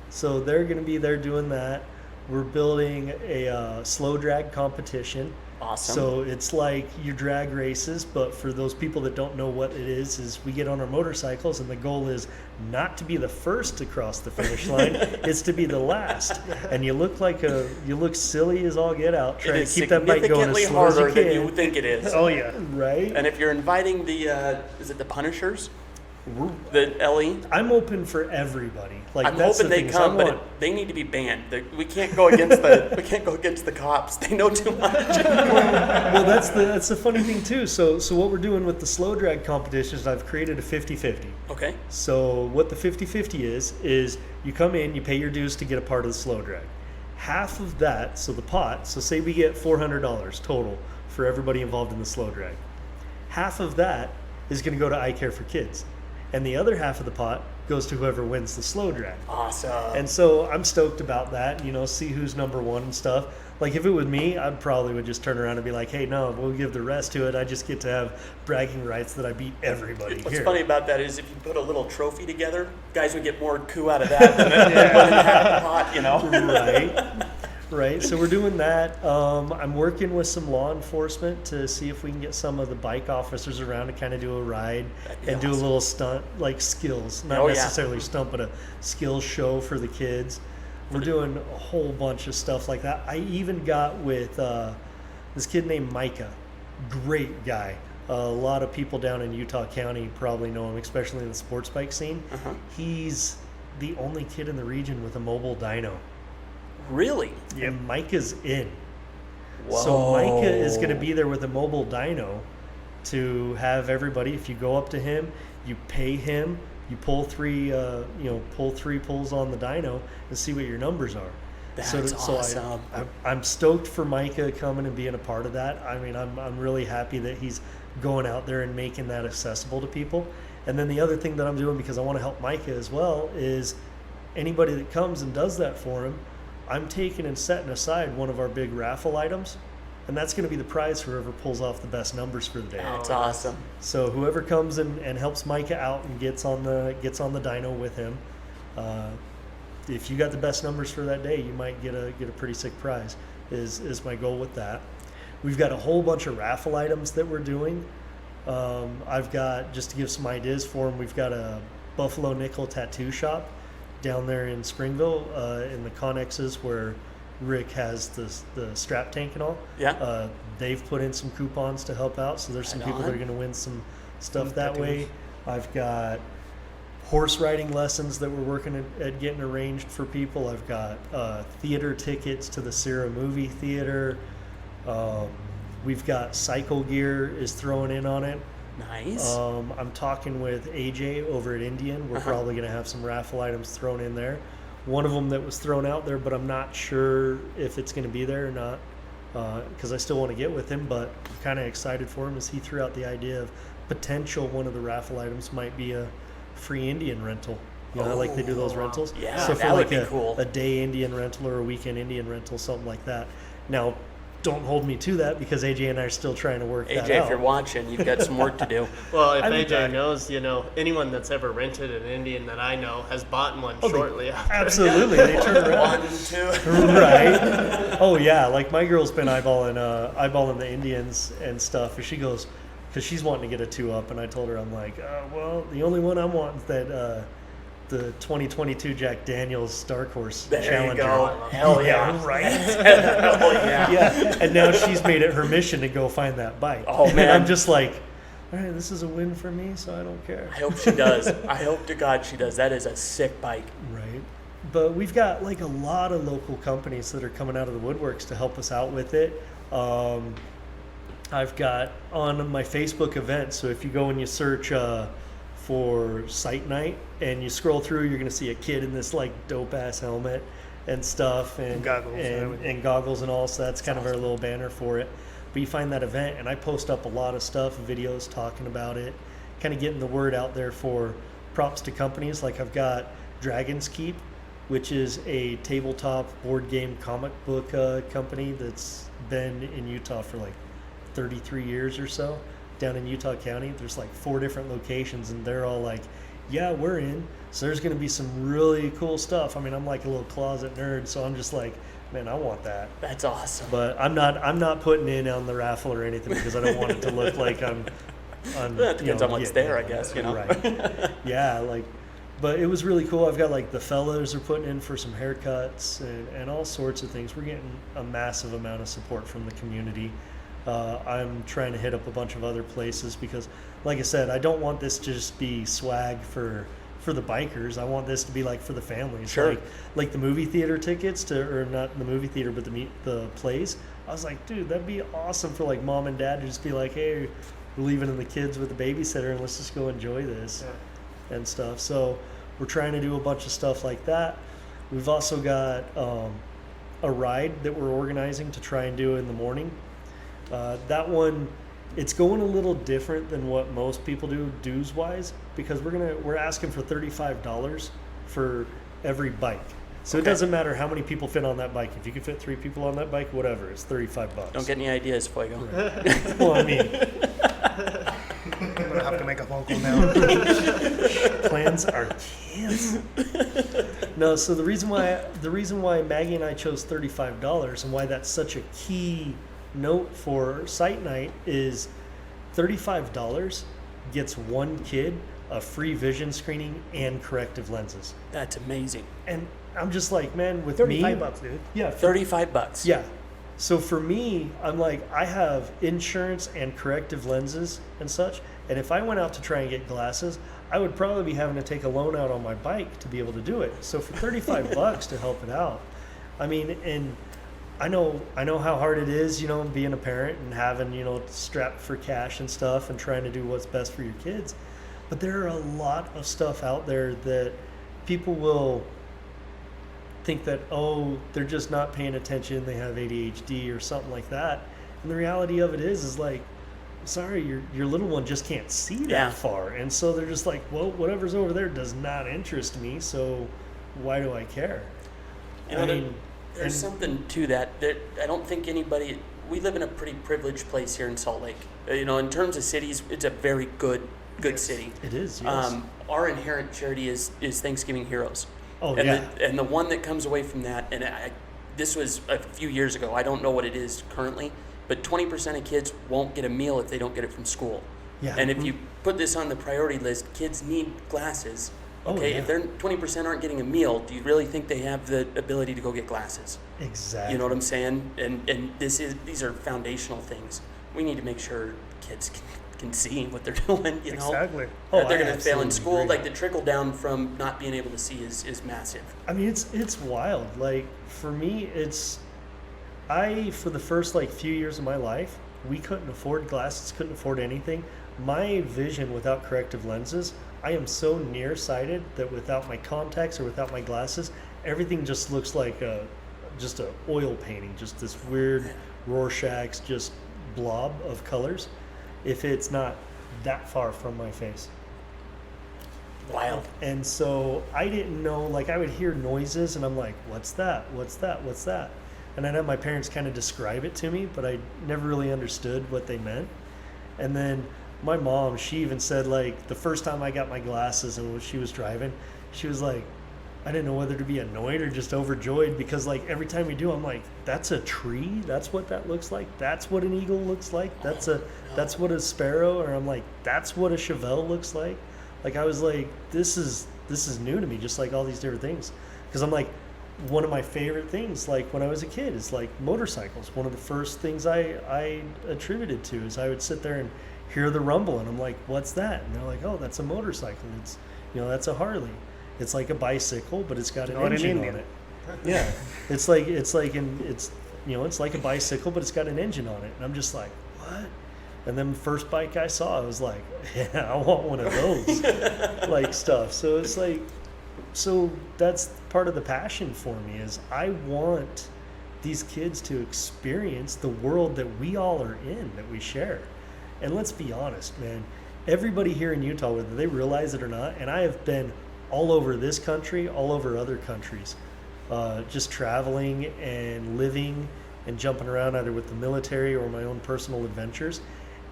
[SPEAKER 5] So they're going to be there doing that. We're building a slow drag competition.
[SPEAKER 1] Awesome.
[SPEAKER 5] So it's like your drag races, but for those people that don't know what it is we get on our motorcycles, and the goal is not to be the first to cross the finish line. It's to be the last. And you look silly as all get out trying to keep that bike going as slow as you
[SPEAKER 1] harder than
[SPEAKER 5] can.
[SPEAKER 1] you think it is.
[SPEAKER 6] Oh, yeah.
[SPEAKER 5] Right?
[SPEAKER 1] And if you're inviting the, is it the Punishers? The LE?
[SPEAKER 5] I'm open for everybody. Like,
[SPEAKER 1] I'm
[SPEAKER 5] that's
[SPEAKER 1] hoping
[SPEAKER 5] the
[SPEAKER 1] they
[SPEAKER 5] thing, is
[SPEAKER 1] come, but they need to be banned. We can't go against the cops. They know too much.
[SPEAKER 5] Well, that's the funny thing too. So what we're doing with the slow drag competition is I've created a 50-50.
[SPEAKER 1] Okay.
[SPEAKER 5] So what the 50-50 is you come in, you pay your dues to get a part of the slow drag. Half of that, so the pot, so say we get $400 total for everybody involved in the slow drag. Half of that is going to go to Eye Care for Kids. And the other half of the pot goes to whoever wins the slow drag.
[SPEAKER 1] Awesome.
[SPEAKER 5] And so I'm stoked about that, see who's number one and stuff. Like, if it was me, I probably would just turn around and be like, hey, no, we'll give the rest to it. I just get to have bragging rights that I beat everybody
[SPEAKER 1] What's
[SPEAKER 5] here.
[SPEAKER 1] funny about that is if you put a little trophy together, guys would get more coup out of that than winning half the pot,
[SPEAKER 5] Right. Right, so we're doing that. I'm working with some law enforcement to see if we can get some of the bike officers around to kind of do a ride and do a little stunt, like skills, not necessarily stunt, but a skills show for the kids. We're doing a whole bunch of stuff like that. I even got with this kid named Micah, great guy. A lot of people down in Utah County probably know him, especially in the sports bike scene. He's the only kid in the region with a mobile dyno.
[SPEAKER 1] Really?
[SPEAKER 5] And Micah's in.
[SPEAKER 1] Whoa.
[SPEAKER 5] So Micah is going to be there with a mobile dyno to have everybody. If you go up to him, you pay him, you pull three pulls on the dyno and see what your numbers are.
[SPEAKER 1] That's awesome.
[SPEAKER 5] I'm stoked for Micah coming and being a part of that. I mean, I'm really happy that he's going out there and making that accessible to people. And then the other thing that I'm doing, because I want to help Micah as well, is anybody that comes and does that for him, I'm taking and setting aside one of our big raffle items, and that's going to be the prize for whoever pulls off the best numbers for the day.
[SPEAKER 1] That's awesome.
[SPEAKER 5] So whoever comes and helps Micah out and gets on the dyno with him, if you got the best numbers for that day, you might get a pretty sick prize. Is my goal with that. We've got a whole bunch of raffle items that we're doing. I've got, just to give some ideas for them, we've got a Buffalo Nickel tattoo shop down there in Springville, in the Connexes where Rick has the strap tank and all.
[SPEAKER 1] Yeah.
[SPEAKER 5] They've put in some coupons to help out, so there's some people that are going to win some stuff that way. I've got horse riding lessons that we're working at getting arranged for people. I've got theater tickets to the Sierra movie theater. We've got cycle gear is throwing in on it.
[SPEAKER 1] Nice.
[SPEAKER 5] I'm talking with AJ over at Indian. We're probably going to have some raffle items thrown in there. One of them that was thrown out there, but I'm not sure if it's going to be there or not, because I still want to get with him, but I'm kind of excited for him as he threw out the idea of potential one of the raffle items might be a free Indian rental. You know, like they do those rentals.
[SPEAKER 1] Yeah,
[SPEAKER 5] so for
[SPEAKER 1] that would
[SPEAKER 5] like
[SPEAKER 1] be cool.
[SPEAKER 5] a day Indian rental or a weekend Indian rental, something like that. Now, don't hold me to that because AJ and I are still trying to work that out.
[SPEAKER 1] AJ, if you're watching, you've got some work to do.
[SPEAKER 4] Well, if AJ knows, anyone that's ever rented an Indian that I know has bought one shortly after.
[SPEAKER 5] Absolutely, they turn around.
[SPEAKER 1] 1, 2.
[SPEAKER 5] Right. Oh yeah, like my girl's been eyeballing the Indians and stuff. And she goes, because she's wanting to get a 2-up, and I told her, I'm like, well, the only one I'm wanting is that the 2022 Jack Daniels Dark Horse Challenger.
[SPEAKER 1] You go. Hell yeah.
[SPEAKER 5] Right.
[SPEAKER 1] Hell yeah.
[SPEAKER 5] Yeah, and now she's made it her mission to go find that bike.
[SPEAKER 1] Oh, man.
[SPEAKER 5] And I'm just like, all right, this is a win for me, so I don't care.
[SPEAKER 1] I hope she does. I hope to God she does. That is a sick bike.
[SPEAKER 5] Right. But we've got like a lot of local companies that are coming out of the woodworks to help us out with it. I've got on my Facebook event, so if you go and you search for Sight Night and you scroll through, you're going to see a kid in this like dope ass helmet and stuff and
[SPEAKER 6] goggles
[SPEAKER 5] and goggles and all. So that's kind of our little banner for it. But you find that event, and I post up a lot of stuff, videos talking about it, kind of getting the word out there for props to companies. Like I've got Dragon's Keep, which is a tabletop board game comic book company that's been in Utah for like 33 years or so. Down in Utah County, there's like 4 different locations, and they're all like, yeah, we're in. So there's going to be some really cool stuff. I mean, I'm like a little closet nerd, so I'm just like, man, I want that.
[SPEAKER 1] That's awesome.
[SPEAKER 5] But I'm not putting in on the raffle or anything because I don't want it to look like I'm
[SPEAKER 1] that depends on what's there, I guess,
[SPEAKER 5] Right. Yeah, like, but it was really cool. I've got like the fellows are putting in for some haircuts and all sorts of things. We're getting a massive amount of support from the community. I'm trying to hit up a bunch of other places because, like I said, I don't want this to just be swag for the bikers. I want this to be like for the families.
[SPEAKER 1] Sure.
[SPEAKER 5] Like the movie theater tickets or not the movie theater, but the plays. I was like, dude, that'd be awesome for like mom and dad to just be like, hey, we're leaving in the kids with the babysitter and let's just go enjoy this and stuff. So we're trying to do a bunch of stuff like that. We've also got a ride that we're organizing to try and do in the morning. That one, it's going a little different than what most people do dues wise because we're asking for $35 for every bike. So It doesn't matter how many people fit on that bike. If you can fit 3 people on that bike, whatever, it's $35.
[SPEAKER 1] Don't get any ideas, Fuego.
[SPEAKER 5] Right. Well, I mean,
[SPEAKER 6] I'm gonna have to make a phone call now.
[SPEAKER 5] plans are canceled. No, so the reason why Maggie and I chose $35 and why that's such a key note for Sight Night is $35 gets one kid a free vision screening and corrective lenses.
[SPEAKER 1] That's amazing.
[SPEAKER 5] And I'm just like, man, with
[SPEAKER 6] $35
[SPEAKER 5] me,
[SPEAKER 6] bucks, dude.
[SPEAKER 5] yeah,
[SPEAKER 1] $35.
[SPEAKER 5] yeah. So for me, I'm like, I have insurance and corrective lenses and such. And if I went out to try and get glasses, I would probably be having to take a loan out on my bike to be able to do it. So for 35 bucks to help it out, I mean, and I know how hard it is, you know, being a parent and having, you know, strapped for cash and stuff and trying to do what's best for your kids. But there are a lot of stuff out there that people will think that, oh, they're just not paying attention, they have ADHD or something like that. And the reality of it is like, sorry, your little one just can't see that far. And so they're just like, well, whatever's over there does not interest me, so why do I care?
[SPEAKER 1] You know, there's something to that I don't think anybody, we live in a pretty privileged place here in Salt Lake. You know, in terms of cities, it's a very good city.
[SPEAKER 5] It is, yes.
[SPEAKER 1] Our inherent charity is Thanksgiving Heroes.
[SPEAKER 5] Oh,
[SPEAKER 1] and
[SPEAKER 5] yeah.
[SPEAKER 1] And the one that comes away from that, and this was a few years ago, I don't know what it is currently, but 20% of kids won't get a meal if they don't get it from school.
[SPEAKER 5] Yeah.
[SPEAKER 1] And if you put this on the priority list, kids need glasses. Okay, if they're 20% aren't getting a meal, do you really think they have the ability to go get glasses?
[SPEAKER 5] Exactly.
[SPEAKER 1] You know what I'm saying? And these are foundational things. We need to make sure kids can see what they're doing. You know,
[SPEAKER 6] Exactly.
[SPEAKER 1] That they're
[SPEAKER 5] I
[SPEAKER 1] going to fail in
[SPEAKER 5] absolutely
[SPEAKER 1] school.
[SPEAKER 5] agree.
[SPEAKER 1] Like the trickle down from not being able to see is massive.
[SPEAKER 5] I mean, it's wild. Like for me, for the first like few years of my life, we couldn't afford glasses, couldn't afford anything. My vision without corrective lenses, I am so nearsighted that without my contacts or without my glasses, everything just looks like just a oil painting, just this weird Rorschach's just blob of colors, if it's not that far from my face.
[SPEAKER 1] Wild.
[SPEAKER 5] And so I didn't know, like I would hear noises and I'm like, what's that? What's that? What's that? And I know my parents kind of describe it to me, but I never really understood what they meant. And then my mom, she even said, like, the first time I got my glasses and when she was driving, she was like, I didn't know whether to be annoyed or just overjoyed because, like, every time we do, I'm like, that's a tree? That's what that looks like? That's what an eagle looks like? That's what a sparrow? Or I'm like, that's what a Chevelle looks like? Like, I was like, this is new to me, just like all these different things. Because I'm like, one of my favorite things, like when I was a kid, is like motorcycles. One of the first things I attributed to is I would sit there and hear the rumble, and I'm like, what's that? And they're like, oh, that's a motorcycle. It's, you know, that's a Harley. It's like a bicycle, but it's got an engine on it. Yeah, it's like a bicycle, but it's got an engine on it. And I'm just like, what? And then the first bike I saw, I was like, yeah, I want one of those, like stuff. So it's like, so that's part of the passion for me is I want these kids to experience the world that we all are in, that we share. And let's be honest, man, everybody here in Utah, whether they realize it or not, and I have been all over this country, all over other countries, just traveling and living and jumping around either with the military or my own personal adventures.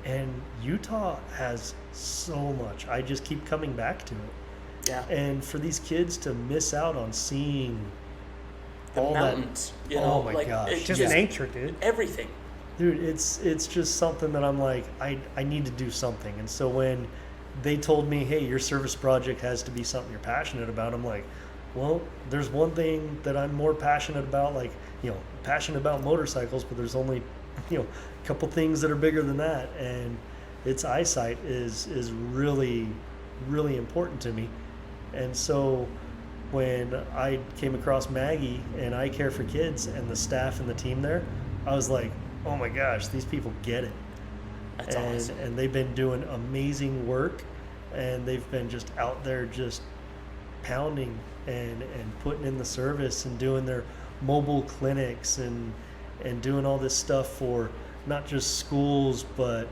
[SPEAKER 5] And Utah has so much. I just keep coming back to it.
[SPEAKER 1] Yeah.
[SPEAKER 5] And for these kids to miss out on seeing
[SPEAKER 1] The
[SPEAKER 5] all
[SPEAKER 1] mountains.
[SPEAKER 5] that,
[SPEAKER 1] You know,
[SPEAKER 5] oh my
[SPEAKER 1] like,
[SPEAKER 5] gosh,
[SPEAKER 1] it's
[SPEAKER 6] Just
[SPEAKER 1] just
[SPEAKER 6] nature, dude.
[SPEAKER 1] everything.
[SPEAKER 5] dude, it's just something that I'm like, I need to do something. And so when they told me, hey, your service project has to be something you're passionate about, I'm like, well, there's one thing that I'm more passionate about, like, you know, passionate about motorcycles, but there's only, you know, a couple things that are bigger than that. And its eyesight is really, really important to me. And so when I came across Maggie and I Care for Kids and the staff and the team there, I was like, oh my gosh, these people get it.
[SPEAKER 1] That's awesome.
[SPEAKER 5] And they've been doing amazing work, and they've been just out there just pounding and putting in the service and doing their mobile clinics and doing all this stuff for not just schools but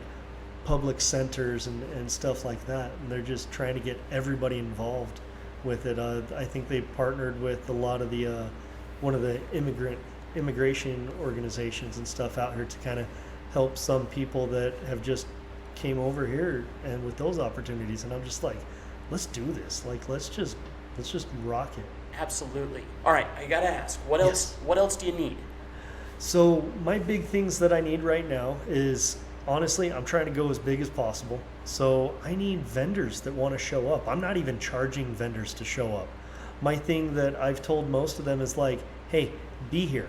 [SPEAKER 5] public centers and stuff like that. And they're just trying to get everybody involved with it. I think they partnered with a lot of the one of the immigration organizations and stuff out here to kind of help some people that have just came over here and with those opportunities. And I'm just like, let's do this. Like, let's just rock it.
[SPEAKER 1] Absolutely. All right, I gotta ask, what else?
[SPEAKER 5] Yes.
[SPEAKER 1] What else do you need?
[SPEAKER 5] So my big things that I need right now is, honestly, I'm trying to go as big as possible. So I need vendors that want to show up. I'm not even charging vendors to show up. My thing that I've told most of them is like, hey, be here,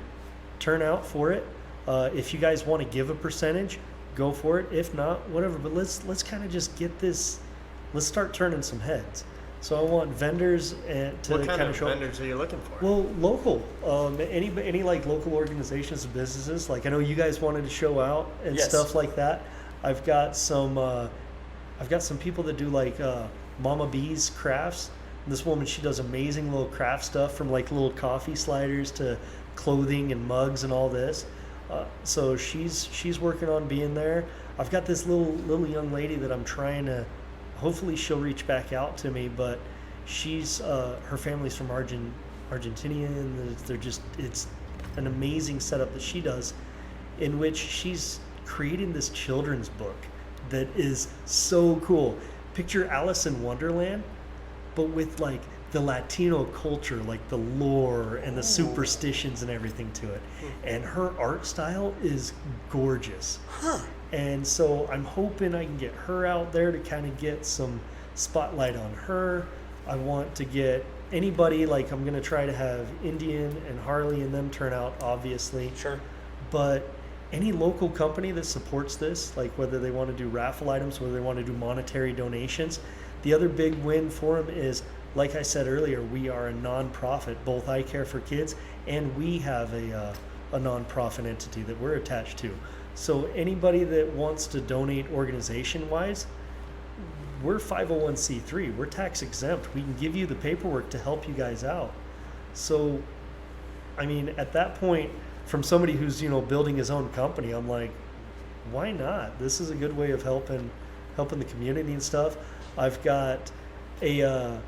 [SPEAKER 5] turn out for it. If you guys want to give a percentage, go for it. If not, whatever. But let's kind of just get this. Let's start turning some heads. So I want vendors to
[SPEAKER 4] What kind
[SPEAKER 5] kind
[SPEAKER 4] of
[SPEAKER 5] of show up.
[SPEAKER 4] vendors are you looking for?
[SPEAKER 5] Well, local, any like local organizations and businesses. Like I know you guys wanted to show out and
[SPEAKER 1] Yes.
[SPEAKER 5] stuff like that. I've got some people that do like Mama B's crafts. And this woman, she does amazing little craft stuff, from like little coffee sliders to clothing and mugs and all this. So she's working on being there. I've got this little young lady that I'm trying to. Hopefully she'll reach back out to me, but she's her family's from Argentina, and it's an amazing setup that she does, in which she's creating this children's book that is so cool. Picture Alice in Wonderland, but with like the Latino culture, like the lore and the superstitions and everything to it. And her art style is gorgeous. And so I'm hoping I can get her out there to kind of get some spotlight on her. I want to get anybody, like I'm going to try to have Indian and Harley and them turn out, obviously.
[SPEAKER 1] Sure.
[SPEAKER 5] But any local company that supports this, like whether they want to do raffle items, whether they want to do monetary donations. The other big win for them is, like I said earlier, we are a nonprofit. Both I Care for Kids and we have a nonprofit entity that we're attached to. So anybody that wants to donate organization-wise, we're 501c3. We're tax exempt. We can give you the paperwork to help you guys out. So, I mean, at that point, from somebody who's building his own company, I'm like, why not? This is a good way of helping the community and stuff. I've got a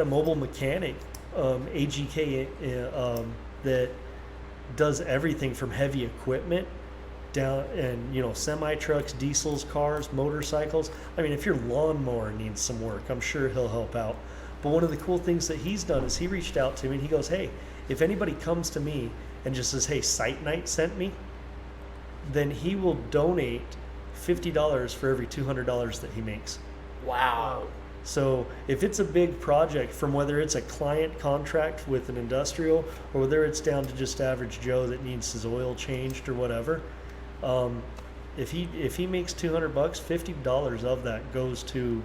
[SPEAKER 5] mobile mechanic, AGK, that does everything from heavy equipment down, and semi trucks, diesels, cars, motorcycles. I mean, if your lawnmower needs some work, I'm sure he'll help out. But one of the cool things that he's done is he reached out to me and he goes, hey, if anybody comes to me and just says, hey, Site Night sent me, then he will donate $50 for every $200 that he makes.
[SPEAKER 1] Wow.
[SPEAKER 5] So if it's a big project, from whether it's a client contract with an industrial or whether it's down to just average Joe that needs his oil changed or whatever, if he makes $200, $50 of that goes to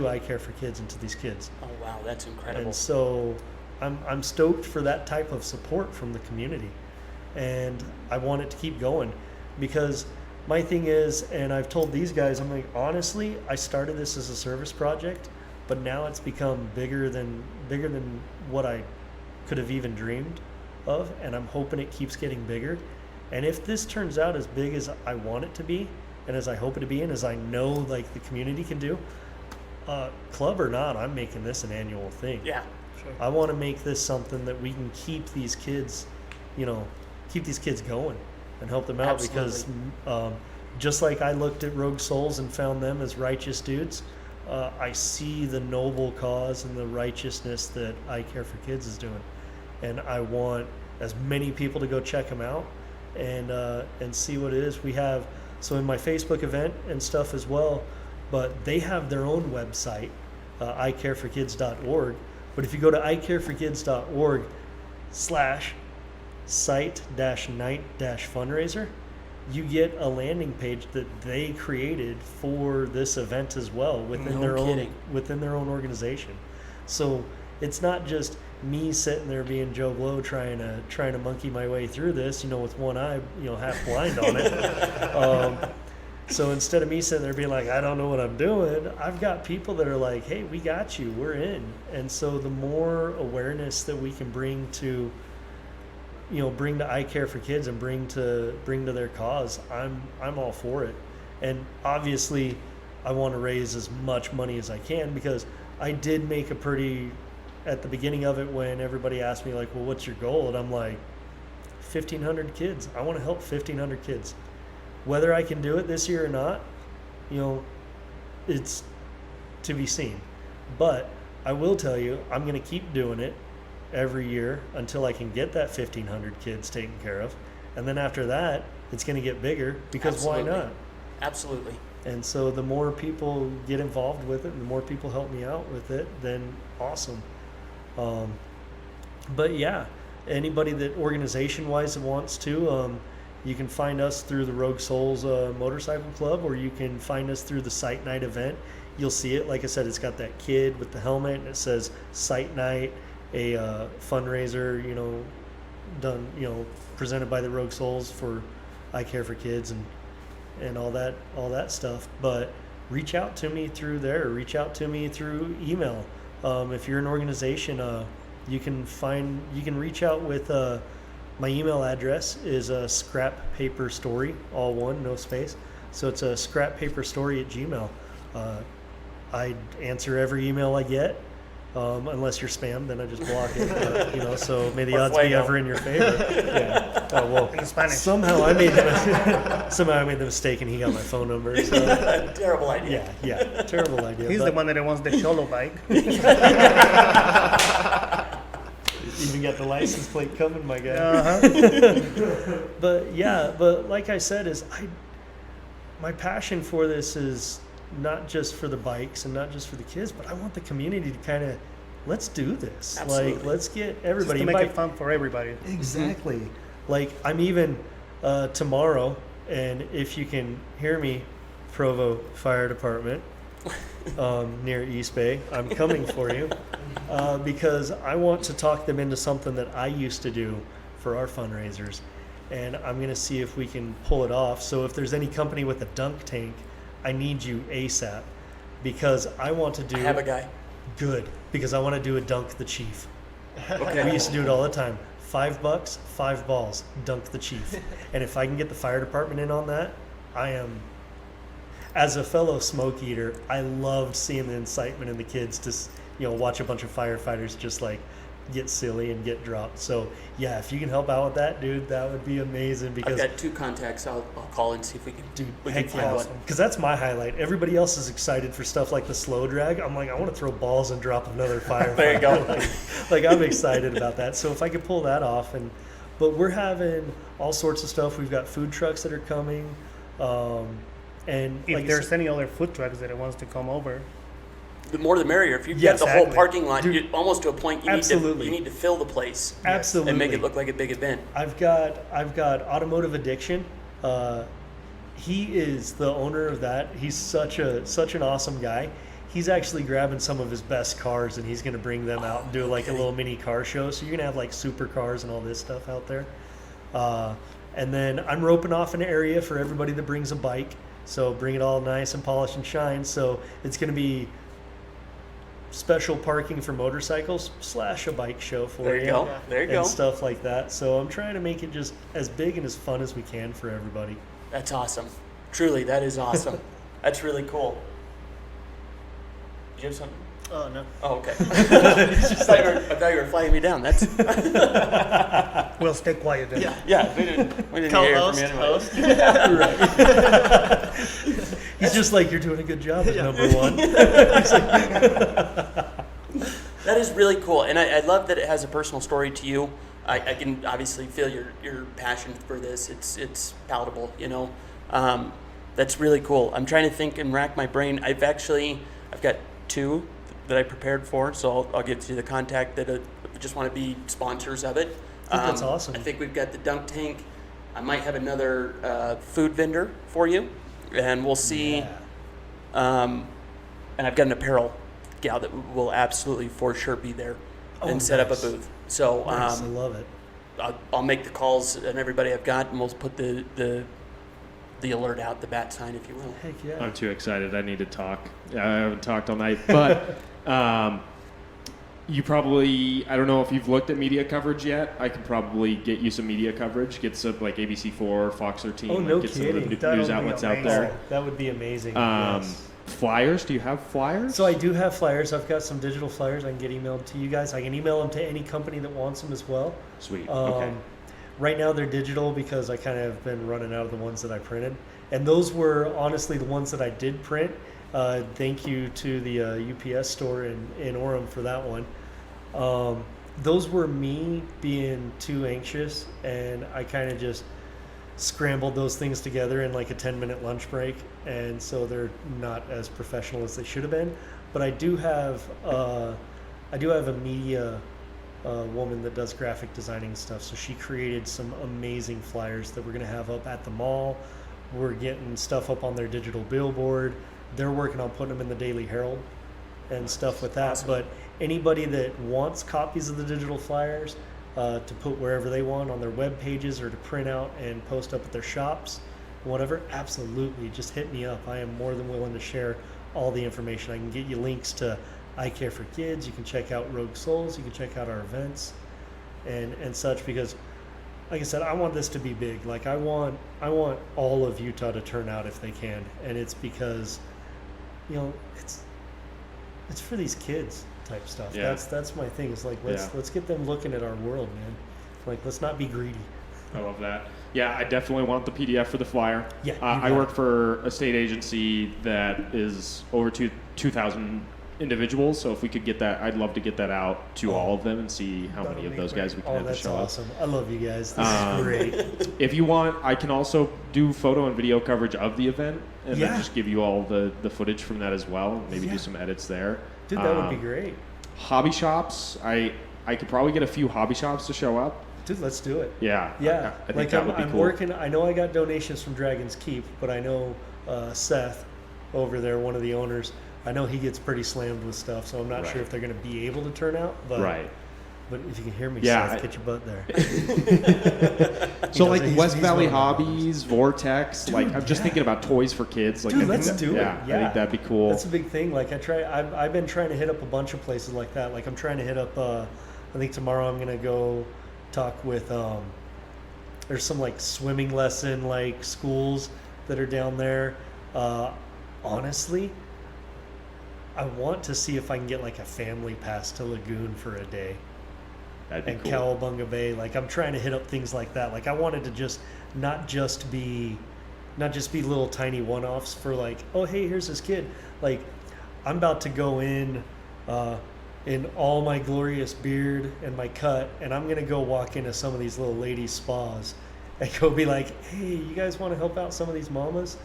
[SPEAKER 5] I Care for Kids and to these kids.
[SPEAKER 1] Oh wow, that's incredible.
[SPEAKER 5] And so I'm stoked for that type of support from the community, and I want it to keep going, because my thing is, and I've told these guys, I'm like, honestly, I started this as a service project, but now it's become bigger than what I could have even dreamed of, and I'm hoping it keeps getting bigger. And if this turns out as big as I want it to be, and as I hope it to be, and as I know like the community can do, club or not, I'm making this an annual thing.
[SPEAKER 1] Yeah. Sure.
[SPEAKER 5] I want to make this something that we can keep these kids, going and help them out.
[SPEAKER 1] Absolutely.
[SPEAKER 5] Because just like I looked at Rogue Souls and found them as righteous dudes, I see the noble cause and the righteousness that I Care for Kids is doing, and I want as many people to go check them out and see what it is. We have, so in my Facebook event and stuff as well, but they have their own website, icareforkids.org. But if you go to icareforkids.org/site-night-fundraiser, you get a landing page that they created for this event as well within their own organization. So it's not just me sitting there being Joe Blow trying to monkey my way through this, with one eye, half blind on it. So instead of me sitting there being like, I don't know what I'm doing, I've got people that are like, hey, we got you, we're in. And so the more awareness that we can bring to I Care for Kids and bring to their cause, I'm all for it. And obviously I want to raise as much money as I can, because I did make at the beginning of it, when everybody asked me like, well, what's your goal? And I'm like, 1,500 kids. I want to help 1,500 kids. Whether I can do it this year or not, it's to be seen. But I will tell you, I'm going to keep doing it, every year until I can get that 1,500 kids taken care of. And then after that, it's going to get bigger because
[SPEAKER 1] Absolutely.
[SPEAKER 5] why not?
[SPEAKER 1] Absolutely.
[SPEAKER 5] And so the more people get involved with it, and the more people help me out with it, then awesome. But yeah, anybody that organization-wise wants to, you can find us through the Rogue Souls Motorcycle Club, or you can find us through the Sight Night event. You'll see it. Like I said, it's got that kid with the helmet, and it says Sight Night, a fundraiser, done, presented by the Rogue Souls for I Care for Kids and all that stuff. But reach out to me through there. Reach out to me through email. If you're an organization, you can reach out with my email address is a scrappaperstory, all one, no space. So it's a scrappaperstory@gmail. I answer every email I get, unless you're spam, then I just block it. But, so may the
[SPEAKER 1] Or
[SPEAKER 5] odds be
[SPEAKER 1] fuego.
[SPEAKER 5] ever in your favor. Yeah. Oh well.
[SPEAKER 6] In Spanish.
[SPEAKER 5] Somehow I made the mistake, and he got my phone number. So
[SPEAKER 1] Terrible idea.
[SPEAKER 5] yeah, terrible idea.
[SPEAKER 6] He's
[SPEAKER 5] but
[SPEAKER 6] the one that wants the Cholo bike.
[SPEAKER 5] even got the license plate coming, my guy.
[SPEAKER 6] Uh-huh.
[SPEAKER 5] But like I said, my passion for this is not just for the bikes and not just for the kids, but I want the community to kind of, let's do this.
[SPEAKER 1] Absolutely.
[SPEAKER 5] Like, let's get
[SPEAKER 6] Just
[SPEAKER 5] everybody.
[SPEAKER 6] to make
[SPEAKER 5] Bike-
[SPEAKER 6] it fun for everybody.
[SPEAKER 5] Exactly. Like, I'm even tomorrow, and if you can hear me, Provo Fire Department, near East Bay, I'm coming for you because I want to talk them into something that I used to do for our fundraisers, and I'm going to see if we can pull it off. So if there's any company with a dunk tank, I need you ASAP, because I want to do
[SPEAKER 1] I have a guy.
[SPEAKER 5] good, because I want to do a dunk the chief.
[SPEAKER 1] Okay.
[SPEAKER 5] We used to do it all the time. $5, 5 balls, dunk the chief. And if I can get the fire department in on that, I am. As a fellow smoke eater, I loved seeing the incitement in the kids to, watch a bunch of firefighters just like get silly and get dropped. So yeah, if you can help out with that, dude, that would be amazing.
[SPEAKER 1] I've
[SPEAKER 5] Because
[SPEAKER 1] got 2 contacts. I'll call and see if we can
[SPEAKER 5] heck
[SPEAKER 1] find
[SPEAKER 5] yeah,
[SPEAKER 1] one.
[SPEAKER 5] because that's my highlight. Everybody else is excited for stuff like the slow drag. I'm like, I want to throw balls and drop another firefighter.
[SPEAKER 1] There you go.
[SPEAKER 5] like I'm excited about that. So if I could pull that off, but we're having all sorts of stuff. We've got food trucks that are coming, and
[SPEAKER 6] If
[SPEAKER 5] like I
[SPEAKER 6] there's
[SPEAKER 5] said,
[SPEAKER 6] any other food trucks that wants to come over.
[SPEAKER 1] The more the merrier. If you
[SPEAKER 5] Yeah,
[SPEAKER 1] get the whole
[SPEAKER 6] exactly.
[SPEAKER 1] parking lot,
[SPEAKER 5] Dude,
[SPEAKER 1] you almost to a point you
[SPEAKER 5] absolutely.
[SPEAKER 1] need to fill the place
[SPEAKER 5] absolutely,
[SPEAKER 1] and make it look like a big event.
[SPEAKER 5] I've got Automotive Addiction. He is the owner of that. He's such an awesome guy. He's actually grabbing some of his best cars, and he's going to bring them out and do like a little mini car show. So you're going to have like supercars and all this stuff out there. And then I'm roping off an area for everybody that brings a bike. So bring it all nice and polished and shine. So it's going to be special parking for motorcycles / a bike show for
[SPEAKER 1] There you go. There you go.
[SPEAKER 5] and stuff like that. So I'm trying to make it just as big and as fun as we can for everybody.
[SPEAKER 1] That's awesome. Truly, that is awesome. That's really cool. Do you have something?
[SPEAKER 4] Oh, no.
[SPEAKER 1] Oh, okay. I thought you were flying me down. That's
[SPEAKER 6] We'll stay quiet then.
[SPEAKER 1] yeah. We didn't hear from
[SPEAKER 4] Co-host,
[SPEAKER 1] you anyway.
[SPEAKER 4] host.
[SPEAKER 5] He's just like, you're doing a good job at number one.
[SPEAKER 1] That is really cool, and I love that it has a personal story to you. I can obviously feel your passion for this. It's palatable, That's really cool. I'm trying to think and rack my brain. I've got 2 that I prepared for, so I'll get you the contact that just want to be sponsors of it.
[SPEAKER 5] I think that's awesome.
[SPEAKER 1] I think we've got the dunk tank. I might have another food vendor for you, and we'll see.
[SPEAKER 5] Yeah.
[SPEAKER 1] And I've got an apparel gal that will absolutely for sure be there and set up a
[SPEAKER 5] nice.
[SPEAKER 1] booth. So
[SPEAKER 5] Nice, I love it.
[SPEAKER 1] I'll make the calls and everybody I've got, and we'll put the alert out, the bat sign, if you will.
[SPEAKER 5] Heck yeah.
[SPEAKER 7] I'm too excited. I need to talk. I haven't talked all night, but you probably, I don't know if you've looked at media coverage yet. I could probably get you some media coverage, get some like ABC4, Fox 13,
[SPEAKER 5] Oh, no
[SPEAKER 7] get some of
[SPEAKER 5] kidding.
[SPEAKER 7] the
[SPEAKER 6] That'll
[SPEAKER 7] news
[SPEAKER 6] be
[SPEAKER 7] outlets out
[SPEAKER 6] amazing.
[SPEAKER 7] there.
[SPEAKER 5] That would be amazing. Yes.
[SPEAKER 7] Flyers? Do you have flyers?
[SPEAKER 5] So I do have flyers. I've got some digital flyers I can get emailed to you guys. I can email them to any company that wants them as well.
[SPEAKER 7] Sweet. Okay.
[SPEAKER 5] Right now they're digital because I kind of have been running out of the ones that I printed. And those were honestly the ones that I did print. Thank you to the UPS store in Orem for that one. those were me being too anxious, and I kind of just scrambled those things together in like a 10-minute lunch break, and so they're not as professional as they should have been. But I do have a media woman that does graphic designing and stuff, so she created some amazing flyers that we're going to have up at the mall. We're getting stuff up on their digital billboard. They're working on putting them in the Daily Herald and stuff with that.
[SPEAKER 1] Awesome.
[SPEAKER 5] But anybody that wants copies of the digital flyers to put wherever they want on their web pages or to print out and post up at their shops, whatever, absolutely, just hit me up. I am more than willing to share all the information. I can get you links to I Care for Kids. You can check out Rogue Souls. You can check out our events and such, because like I said, I want this to be big. Like I want all of Utah to turn out if they can, and it's because, you know, it's for these kids type stuff.
[SPEAKER 7] Yeah.
[SPEAKER 5] That's my thing. It's like let's get them looking at our world, man. Like let's not be greedy.
[SPEAKER 7] I love that. Yeah, I definitely want the PDF for the flyer.
[SPEAKER 5] Yeah,
[SPEAKER 7] I work for a state agency that is over 2,000 individuals, so if we could get that, I'd love to get that out to all of them and see how many of those guys we can have to
[SPEAKER 5] that's
[SPEAKER 7] show
[SPEAKER 5] awesome. I love you guys. This is great.
[SPEAKER 7] If you want, I can also do photo and video coverage of the event and then just give you all the footage from that as well. Maybe do some edits there.
[SPEAKER 5] Dude, that would be great.
[SPEAKER 7] Hobby shops, I could probably get a few hobby shops to show up.
[SPEAKER 5] Dude, let's do it.
[SPEAKER 7] Yeah.
[SPEAKER 5] Yeah.
[SPEAKER 7] I think
[SPEAKER 5] like
[SPEAKER 7] that would be
[SPEAKER 5] I'm
[SPEAKER 7] cool.
[SPEAKER 5] working, I know I got donations from Dragon's Keep, but I know Seth over there, one of the owners, I know he gets pretty slammed with stuff, so I'm not sure if they're going to be able to turn out. But, but if you can hear me, Seth, get your butt there.
[SPEAKER 7] So like West Valley Hobbies, Vortex, like I'm just thinking about toys for kids. Like,
[SPEAKER 5] Dude, let's do it.
[SPEAKER 7] Yeah, I think that'd be cool.
[SPEAKER 5] That's a big thing. Like I've been trying to hit up a bunch of places like that. Like I'm trying to hit up, I think tomorrow I'm going to go talk with, there's some like swimming lesson, like schools that are down there. Honestly, I want to see if I can get like a family pass to Lagoon for a day.
[SPEAKER 7] That'd be
[SPEAKER 5] and
[SPEAKER 7] cool.
[SPEAKER 5] Cowabunga Bay. Like I'm trying to hit up things like that. Like I wanted to just not just be little tiny one-offs for like, oh hey, here's this kid. Like I'm about to go in all my glorious beard and my cut, and I'm gonna go walk into some of these little lady spas and go be like, hey, you guys want to help out some of these mamas?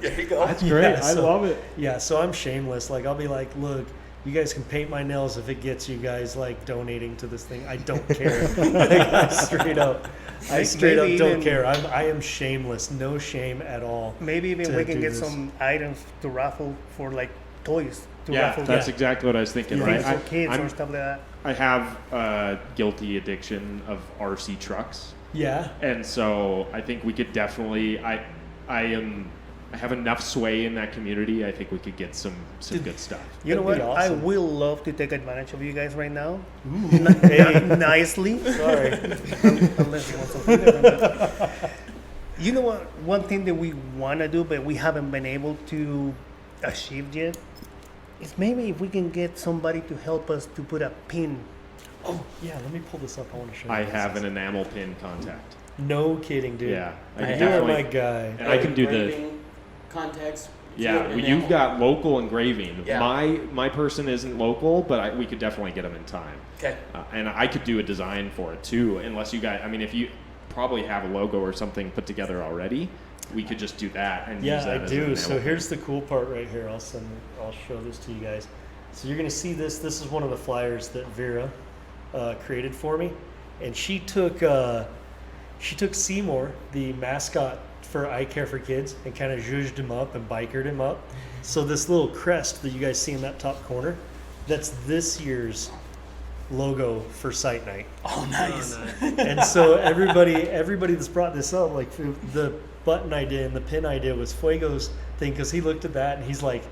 [SPEAKER 1] There you go.
[SPEAKER 7] That's great. I love it.
[SPEAKER 5] Yeah, so I'm shameless. Like I'll be like, look, you guys can paint my nails if it gets you guys like donating to this thing. I don't care. Like, I straight up don't care. I am shameless. No shame at all.
[SPEAKER 6] Maybe even we can get
[SPEAKER 5] this.
[SPEAKER 6] some items to raffle for like toys to
[SPEAKER 7] Yeah,
[SPEAKER 6] raffle.
[SPEAKER 7] that's exactly what I was thinking.
[SPEAKER 6] Things
[SPEAKER 7] Right?
[SPEAKER 6] for kids
[SPEAKER 7] I'm-
[SPEAKER 6] or stuff like that.
[SPEAKER 7] I have a guilty addiction of RC trucks,
[SPEAKER 5] Yeah.
[SPEAKER 7] and so I think we could definitely. I have enough sway in that community. I think we could get some good stuff.
[SPEAKER 6] You know
[SPEAKER 5] That'd
[SPEAKER 6] what?
[SPEAKER 5] be awesome.
[SPEAKER 6] I will love to take advantage of you guys right now. Nicely.
[SPEAKER 5] Sorry.
[SPEAKER 6] Unless you want something different. You know what? One thing that we want to do, but we haven't been able to achieve yet, is maybe if we can get somebody to help us to put a pin.
[SPEAKER 5] Oh yeah. Let me pull this up. I want to show you.
[SPEAKER 7] I
[SPEAKER 5] this.
[SPEAKER 7] have an enamel pin contact.
[SPEAKER 5] No kidding, dude.
[SPEAKER 7] Yeah, I can
[SPEAKER 5] You are
[SPEAKER 7] definitely.
[SPEAKER 5] my guy.
[SPEAKER 7] And I can do the.
[SPEAKER 1] Engraving, contacts.
[SPEAKER 7] Yeah,
[SPEAKER 1] enamel.
[SPEAKER 7] you've got local engraving.
[SPEAKER 1] Yeah.
[SPEAKER 7] My person isn't local, but we could definitely get them in time.
[SPEAKER 1] Okay.
[SPEAKER 7] And I could do a design for it too, unless you guys. I mean, if you probably have a logo or something put together already, we could just do that and use
[SPEAKER 5] Yeah,
[SPEAKER 7] that
[SPEAKER 5] I
[SPEAKER 7] as
[SPEAKER 5] do.
[SPEAKER 7] an
[SPEAKER 5] So
[SPEAKER 7] enamel
[SPEAKER 5] here's the cool part right here. I'll show this to you guys. So you're gonna see this. This is one of the flyers that Vera created for me, and she took Seymour, the mascot for I Care for Kids, and kind of zhuzhed him up and bikered him up. So this little crest that you guys see in that top corner, that's this year's logo for Sight Night.
[SPEAKER 1] Oh, nice.
[SPEAKER 5] And so everybody that's brought this up, like the button idea and the pin idea was Fuego's thing, because he looked at that and he's like,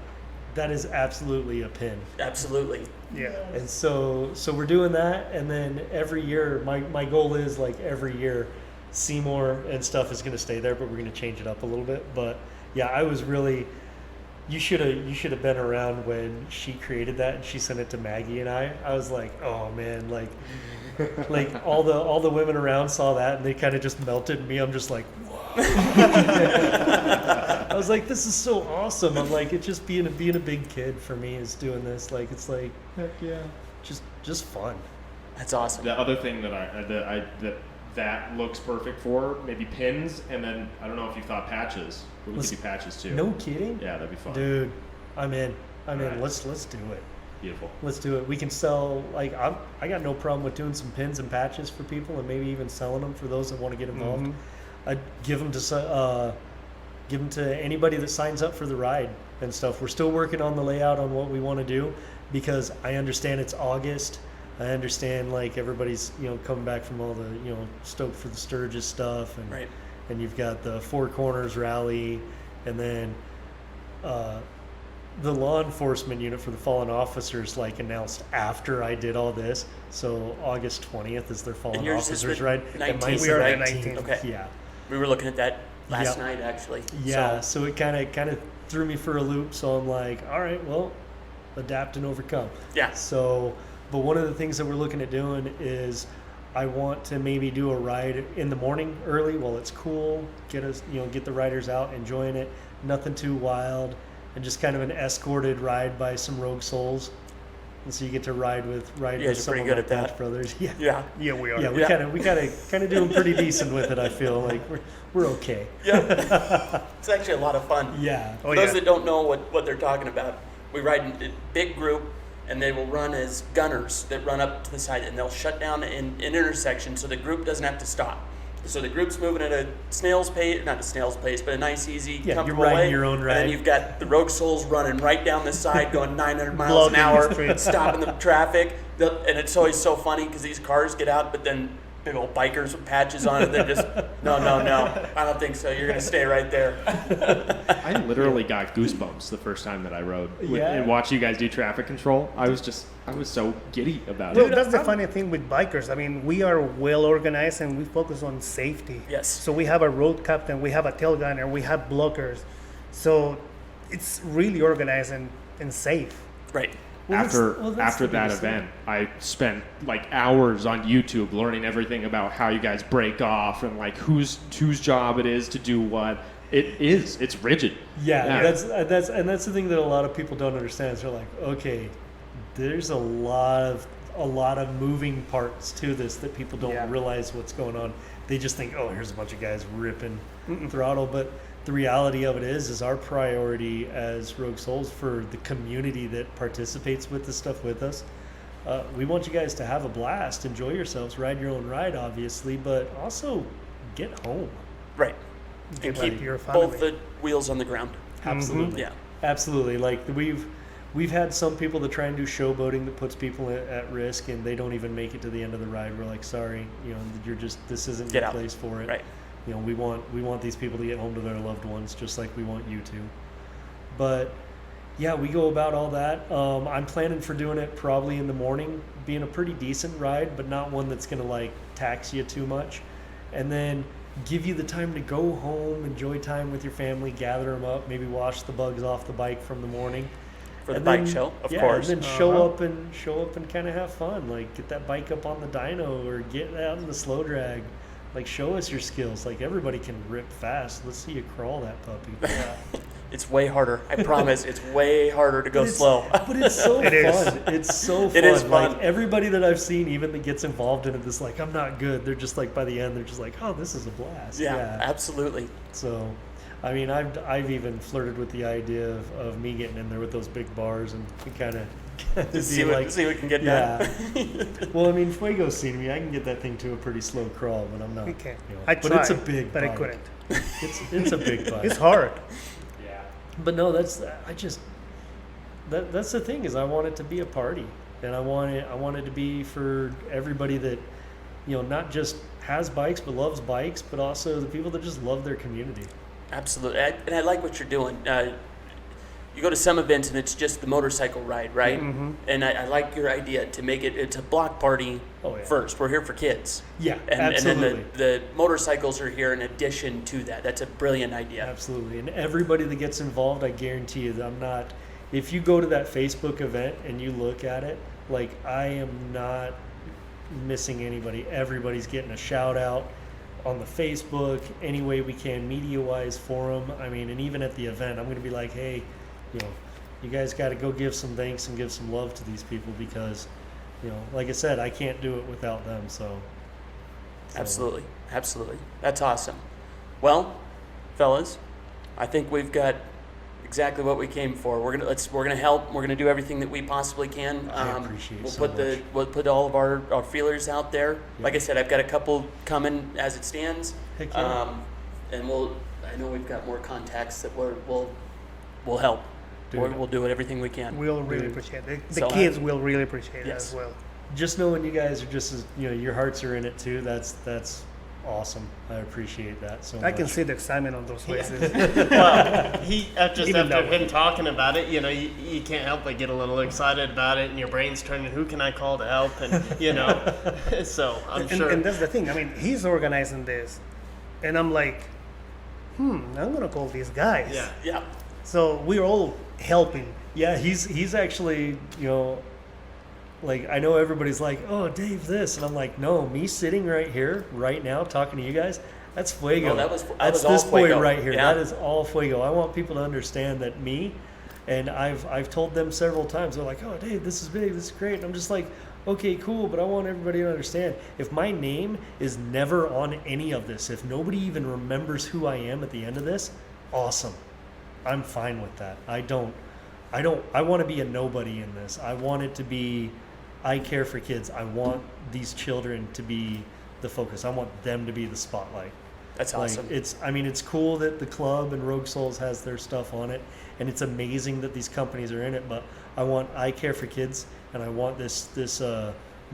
[SPEAKER 5] that is absolutely a pin.
[SPEAKER 1] Absolutely.
[SPEAKER 6] Yeah.
[SPEAKER 5] And so we're doing that, and then every year, my goal is like every year, Seymour and stuff is going to stay there, but we're going to change it up a little bit. But yeah, I was really. You should have been around when she created that and she sent it to Maggie and I. I was like, oh man, like all the women around saw that and they kind of just melted. And me, I'm just like, whoa. I was like, this is so awesome. I'm like, it's just being a big kid for me is doing this. Like, it's like, heck yeah, just fun.
[SPEAKER 1] That's awesome.
[SPEAKER 7] The other thing that looks perfect for maybe pins, and then I don't know if you thought patches. We could do patches too.
[SPEAKER 5] No kidding?
[SPEAKER 7] Yeah, that'd be fun.
[SPEAKER 5] Dude, I'm in.
[SPEAKER 7] Right.
[SPEAKER 5] Let's do it.
[SPEAKER 7] Beautiful.
[SPEAKER 5] Let's do it. We can sell, like, I got no problem with doing some pins and patches for people, and maybe even selling them for those that want to get involved.
[SPEAKER 6] Mm-hmm.
[SPEAKER 5] I'd give them to anybody that signs up for the ride and stuff. We're still working on the layout on what we want to do, because I understand it's August. I understand, like, everybody's, coming back from all the, stoked for the Sturgis stuff, and
[SPEAKER 1] Right.
[SPEAKER 5] and you've got the Four Corners rally, and then the law enforcement unit for the fallen officers, like, announced after I did all this. So August 20th is their fallen
[SPEAKER 1] And yours is
[SPEAKER 5] officers
[SPEAKER 1] the
[SPEAKER 5] ride.
[SPEAKER 1] 19th,
[SPEAKER 5] mine's
[SPEAKER 6] We are
[SPEAKER 5] the
[SPEAKER 6] the
[SPEAKER 5] 19th.
[SPEAKER 6] 19th.
[SPEAKER 1] Okay.
[SPEAKER 5] Yeah.
[SPEAKER 1] We were looking at that last
[SPEAKER 5] Yep.
[SPEAKER 1] night, actually.
[SPEAKER 5] Yeah.
[SPEAKER 1] So,
[SPEAKER 5] So it kind of threw me for a loop. So I'm like, all right, well, adapt and overcome.
[SPEAKER 1] yeah.
[SPEAKER 5] So, but one of the things that we're looking at doing is I want to maybe do a ride in the morning early while it's cool, get the riders out enjoying it, nothing too wild, and just kind of an escorted ride by some Rogue Souls. And so you get to ride with
[SPEAKER 1] You guys are
[SPEAKER 5] some
[SPEAKER 1] pretty
[SPEAKER 5] of
[SPEAKER 1] good
[SPEAKER 5] my
[SPEAKER 1] at that.
[SPEAKER 5] Dutch brothers. Yeah.
[SPEAKER 1] Yeah.
[SPEAKER 6] Yeah, we are.
[SPEAKER 5] Yeah,
[SPEAKER 1] Yeah.
[SPEAKER 5] we kind of doing pretty decent with it. I feel like we're okay.
[SPEAKER 1] Yeah. It's actually a lot of fun.
[SPEAKER 5] Yeah.
[SPEAKER 6] Oh,
[SPEAKER 1] For those
[SPEAKER 6] yeah.
[SPEAKER 1] that don't know what they're talking about, we ride in a big group, and they will run as gunners that run up to the side, and they'll shut down an intersection so the group doesn't have to stop. So the group's moving at a snail's pace, not a snail's pace, but a nice, easy,
[SPEAKER 5] Yeah, you're
[SPEAKER 1] comfortable
[SPEAKER 5] riding
[SPEAKER 1] way.
[SPEAKER 5] your own
[SPEAKER 1] And
[SPEAKER 5] ride.
[SPEAKER 1] then you've got the Rogue Souls running right down the side, going 900 miles
[SPEAKER 6] Blocking
[SPEAKER 1] an
[SPEAKER 6] the
[SPEAKER 1] hour,
[SPEAKER 6] street.
[SPEAKER 1] stopping the traffic. And it's always so funny because these cars get out, but then big old bikers with patches on it, they're just, no, I don't think so. You're going to stay right there.
[SPEAKER 7] I literally got goosebumps the first time that I rode
[SPEAKER 5] Yeah.
[SPEAKER 7] and watched you guys do traffic control. I was so giddy about
[SPEAKER 6] Well,
[SPEAKER 7] it.
[SPEAKER 6] that's the funny thing with bikers. I mean, we are well organized and we focus on safety.
[SPEAKER 1] Yes.
[SPEAKER 6] So we have a road captain, we have a tail gunner, we have blockers. So it's really organized and safe.
[SPEAKER 1] Right.
[SPEAKER 5] Well, that's
[SPEAKER 7] After
[SPEAKER 5] the
[SPEAKER 7] that
[SPEAKER 5] biggest thing.
[SPEAKER 7] event, I spent like hours on YouTube learning everything about how you guys break off and like whose job it is to do what. It's rigid.
[SPEAKER 5] Yeah, that's the thing that a lot of people don't understand. Is they're like, okay, there's a lot of moving parts to this that people don't realize what's going on. They just think, oh, here's a bunch of guys ripping throttle, but the reality of it is our priority as Rogue Souls for the community that participates with this stuff with us. We want you guys to have a blast, enjoy yourselves, ride your own ride, obviously, but also get home.
[SPEAKER 1] Right. And
[SPEAKER 6] Get
[SPEAKER 1] keep
[SPEAKER 6] your family.
[SPEAKER 1] both the wheels on the ground.
[SPEAKER 5] Absolutely.
[SPEAKER 1] Yeah.
[SPEAKER 5] Absolutely. Like we've had some people that try and do showboating that puts people at risk, and they don't even make it to the end of the ride. We're like, sorry, this isn't
[SPEAKER 1] Get
[SPEAKER 5] your
[SPEAKER 1] out.
[SPEAKER 5] place for it.
[SPEAKER 1] Right.
[SPEAKER 5] We want these people to get home to their loved ones, just like we want you to. But yeah, we go about all that. I'm planning for doing it probably in the morning, being a pretty decent ride, but not one that's gonna like tax you too much, and then give you the time to go home, enjoy time with your family, gather them up, maybe wash the bugs off the bike from the morning.
[SPEAKER 1] For the
[SPEAKER 5] And
[SPEAKER 1] bike
[SPEAKER 5] then-
[SPEAKER 1] show, of
[SPEAKER 5] yeah,
[SPEAKER 1] course.
[SPEAKER 5] and then show up and kind of have fun. Like get that bike up on the dyno or get out in the slow drag. Like show us your skills. Like everybody can rip fast. Let's see you crawl that puppy.
[SPEAKER 1] It's way harder. I promise. It's way harder to go
[SPEAKER 5] But it's-
[SPEAKER 1] slow.
[SPEAKER 5] But it's so
[SPEAKER 6] It is.
[SPEAKER 5] fun. It's so fun.
[SPEAKER 1] It is fun.
[SPEAKER 5] Like everybody that I've seen, even that gets involved in it, is like, I'm not good. They're just like by the end, they're just like, oh, this is a blast.
[SPEAKER 1] Yeah, absolutely.
[SPEAKER 5] So, I mean, I've even flirted with the idea of me getting in there with those big bars and kind of
[SPEAKER 1] See what we can get done.
[SPEAKER 5] Well, I mean, Fuego's seen me. I can get that thing to a pretty slow crawl, but I'm not.
[SPEAKER 6] Okay.
[SPEAKER 5] I
[SPEAKER 6] I tried,
[SPEAKER 5] but it's a big
[SPEAKER 6] but I
[SPEAKER 5] bike.
[SPEAKER 6] couldn't.
[SPEAKER 5] It's a big bike.
[SPEAKER 6] It's hard.
[SPEAKER 7] Yeah.
[SPEAKER 5] But no, that's the thing is I want it to be a party, and I want it to be for everybody that not just has bikes but loves bikes, but also the people that just love their community.
[SPEAKER 1] Absolutely. And I like what you're doing. You go to some events and it's just the motorcycle ride, right?
[SPEAKER 6] Mm-hmm.
[SPEAKER 1] And I like your idea to make it's a block party
[SPEAKER 5] Oh, yeah.
[SPEAKER 1] first. We're here for kids.
[SPEAKER 5] Yeah,
[SPEAKER 1] And
[SPEAKER 5] absolutely.
[SPEAKER 1] then the motorcycles are here in addition to that. That's a brilliant idea.
[SPEAKER 5] Absolutely. And everybody that gets involved, I guarantee you that if you go to that Facebook event and you look at it, like I am not missing anybody. Everybody's getting a shout out on the Facebook, any way we can, media-wise for them. I mean, and even at the event, I'm going to be like, hey, you guys got to go give some thanks and give some love to these people because like I said, I can't do it without them. So.
[SPEAKER 1] Absolutely. That's awesome. Well, fellas, I think we've got exactly what we came for. We're gonna help. We're gonna do everything that we possibly can.
[SPEAKER 5] I appreciate
[SPEAKER 1] We'll
[SPEAKER 5] so
[SPEAKER 1] put
[SPEAKER 5] much.
[SPEAKER 1] We'll put all of our feelers out there. Like I said, I've got a couple coming as it stands.
[SPEAKER 5] Heck yeah.
[SPEAKER 1] And I know we've got more contacts that we'll help.
[SPEAKER 5] Dude.
[SPEAKER 1] We'll do everything we can.
[SPEAKER 6] We'll really appreciate it. The
[SPEAKER 1] So-
[SPEAKER 6] kids will really appreciate it
[SPEAKER 1] Yes.
[SPEAKER 6] as well.
[SPEAKER 5] Just knowing you guys are just as your hearts are in it too. That's awesome. I appreciate that so much.
[SPEAKER 6] I can see the excitement on those faces.
[SPEAKER 4] Well, after
[SPEAKER 6] Even though-
[SPEAKER 4] him talking about it, you can't help but get a little excited about it, and your brain's turning. Who can I call to help? And so I'm sure.
[SPEAKER 6] And that's the thing. I mean, he's organizing this, and I'm like, I'm gonna call these guys.
[SPEAKER 4] Yeah.
[SPEAKER 1] Yeah.
[SPEAKER 6] So we're all helping.
[SPEAKER 5] Yeah, he's actually, like, I know everybody's like, oh, Dave, this. And I'm like, no, me sitting right here, right now, talking to you guys, that's Fuego.
[SPEAKER 1] Oh, that was
[SPEAKER 5] that's
[SPEAKER 1] all
[SPEAKER 5] this boy
[SPEAKER 1] Fuego.
[SPEAKER 5] right here.
[SPEAKER 1] Yeah.
[SPEAKER 5] That is all Fuego. I want people to understand that me, and I've told them several times, they're like, oh, Dave, this is big, this is great. And I'm just like, okay, cool, but I want everybody to understand, if my name is never on any of this, if nobody even remembers who I am at the end of this, awesome. I'm fine with that. I want to be a nobody in this. I want it to be, I care for kids. I want these children to be the focus. I want them to be the spotlight.
[SPEAKER 1] That's awesome.
[SPEAKER 5] It's cool that the club and Rogue Souls has their stuff on it, and it's amazing that these companies are in it, but I care for kids, and I want this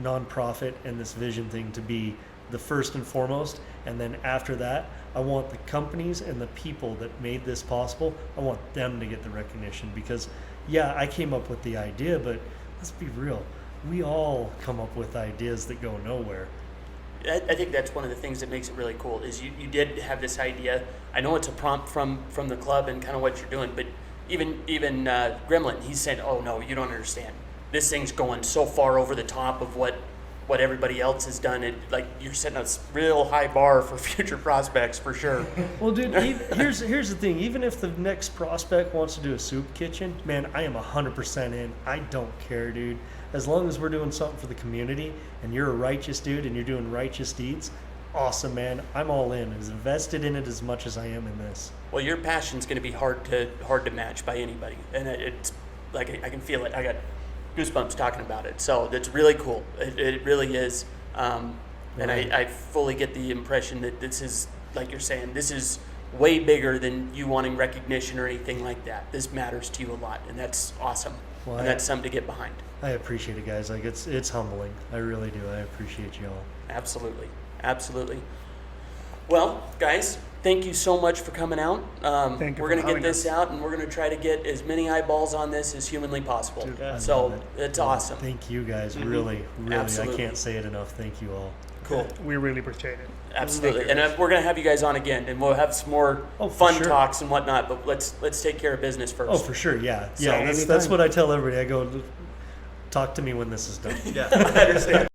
[SPEAKER 5] nonprofit and this vision thing to be the first and foremost, and then after that, I want the companies and the people that made this possible, I want them to get the recognition, because yeah, I came up with the idea, but let's be real, we all come up with ideas that go nowhere.
[SPEAKER 1] I think that's one of the things that makes it really cool is you did have this idea. I know it's a prompt from the club and kind of what you're doing, but even Gremlin, he said, oh no, you don't understand. This thing's going so far over the top of what everybody else has done. It, like, you're setting a real high bar for future prospects for sure.
[SPEAKER 5] Well, dude, here's the thing. Even if the next prospect wants to do a soup kitchen, man, I am 100% in. I don't care, dude. As long as we're doing something for the community and you're a righteous dude and you're doing righteous deeds, awesome, man. I'm all in. As invested in it as much as I am in this.
[SPEAKER 1] Well, your passion's going to be hard to match by anybody, and it's like I can feel it. I got goosebumps talking about it. So that's really cool. It really is. And I fully get the impression that this is, like you're saying, this is way bigger than you wanting recognition or anything like that. This matters to you a lot, and that's awesome.
[SPEAKER 5] Well,
[SPEAKER 1] and that's something to get behind.
[SPEAKER 5] I appreciate it, guys. Like, it's humbling. I really do. I appreciate you all.
[SPEAKER 1] Absolutely. Well, guys, thank you so much for coming out.
[SPEAKER 6] Thank you
[SPEAKER 1] We're
[SPEAKER 6] for
[SPEAKER 1] going to get
[SPEAKER 6] having
[SPEAKER 1] this
[SPEAKER 6] us.
[SPEAKER 1] out, and we're going to try to get as many eyeballs on this as humanly possible.
[SPEAKER 5] I
[SPEAKER 1] So
[SPEAKER 5] love it.
[SPEAKER 1] it's
[SPEAKER 5] Love it.
[SPEAKER 1] awesome.
[SPEAKER 5] Thank you, guys. Really,
[SPEAKER 1] Absolutely.
[SPEAKER 5] I can't say it enough. Thank you all.
[SPEAKER 1] Cool.
[SPEAKER 6] We really appreciate it.
[SPEAKER 1] Absolutely. And we're going to have you guys on again, and we'll have some more
[SPEAKER 5] Oh, for
[SPEAKER 1] fun
[SPEAKER 5] sure.
[SPEAKER 1] talks and whatnot, but let's take care of business first.
[SPEAKER 5] Oh, for sure. Yeah.
[SPEAKER 1] So
[SPEAKER 5] Yeah. That's
[SPEAKER 6] anytime.
[SPEAKER 5] what I tell everybody. I go, talk to me when this is done.
[SPEAKER 1] I understand.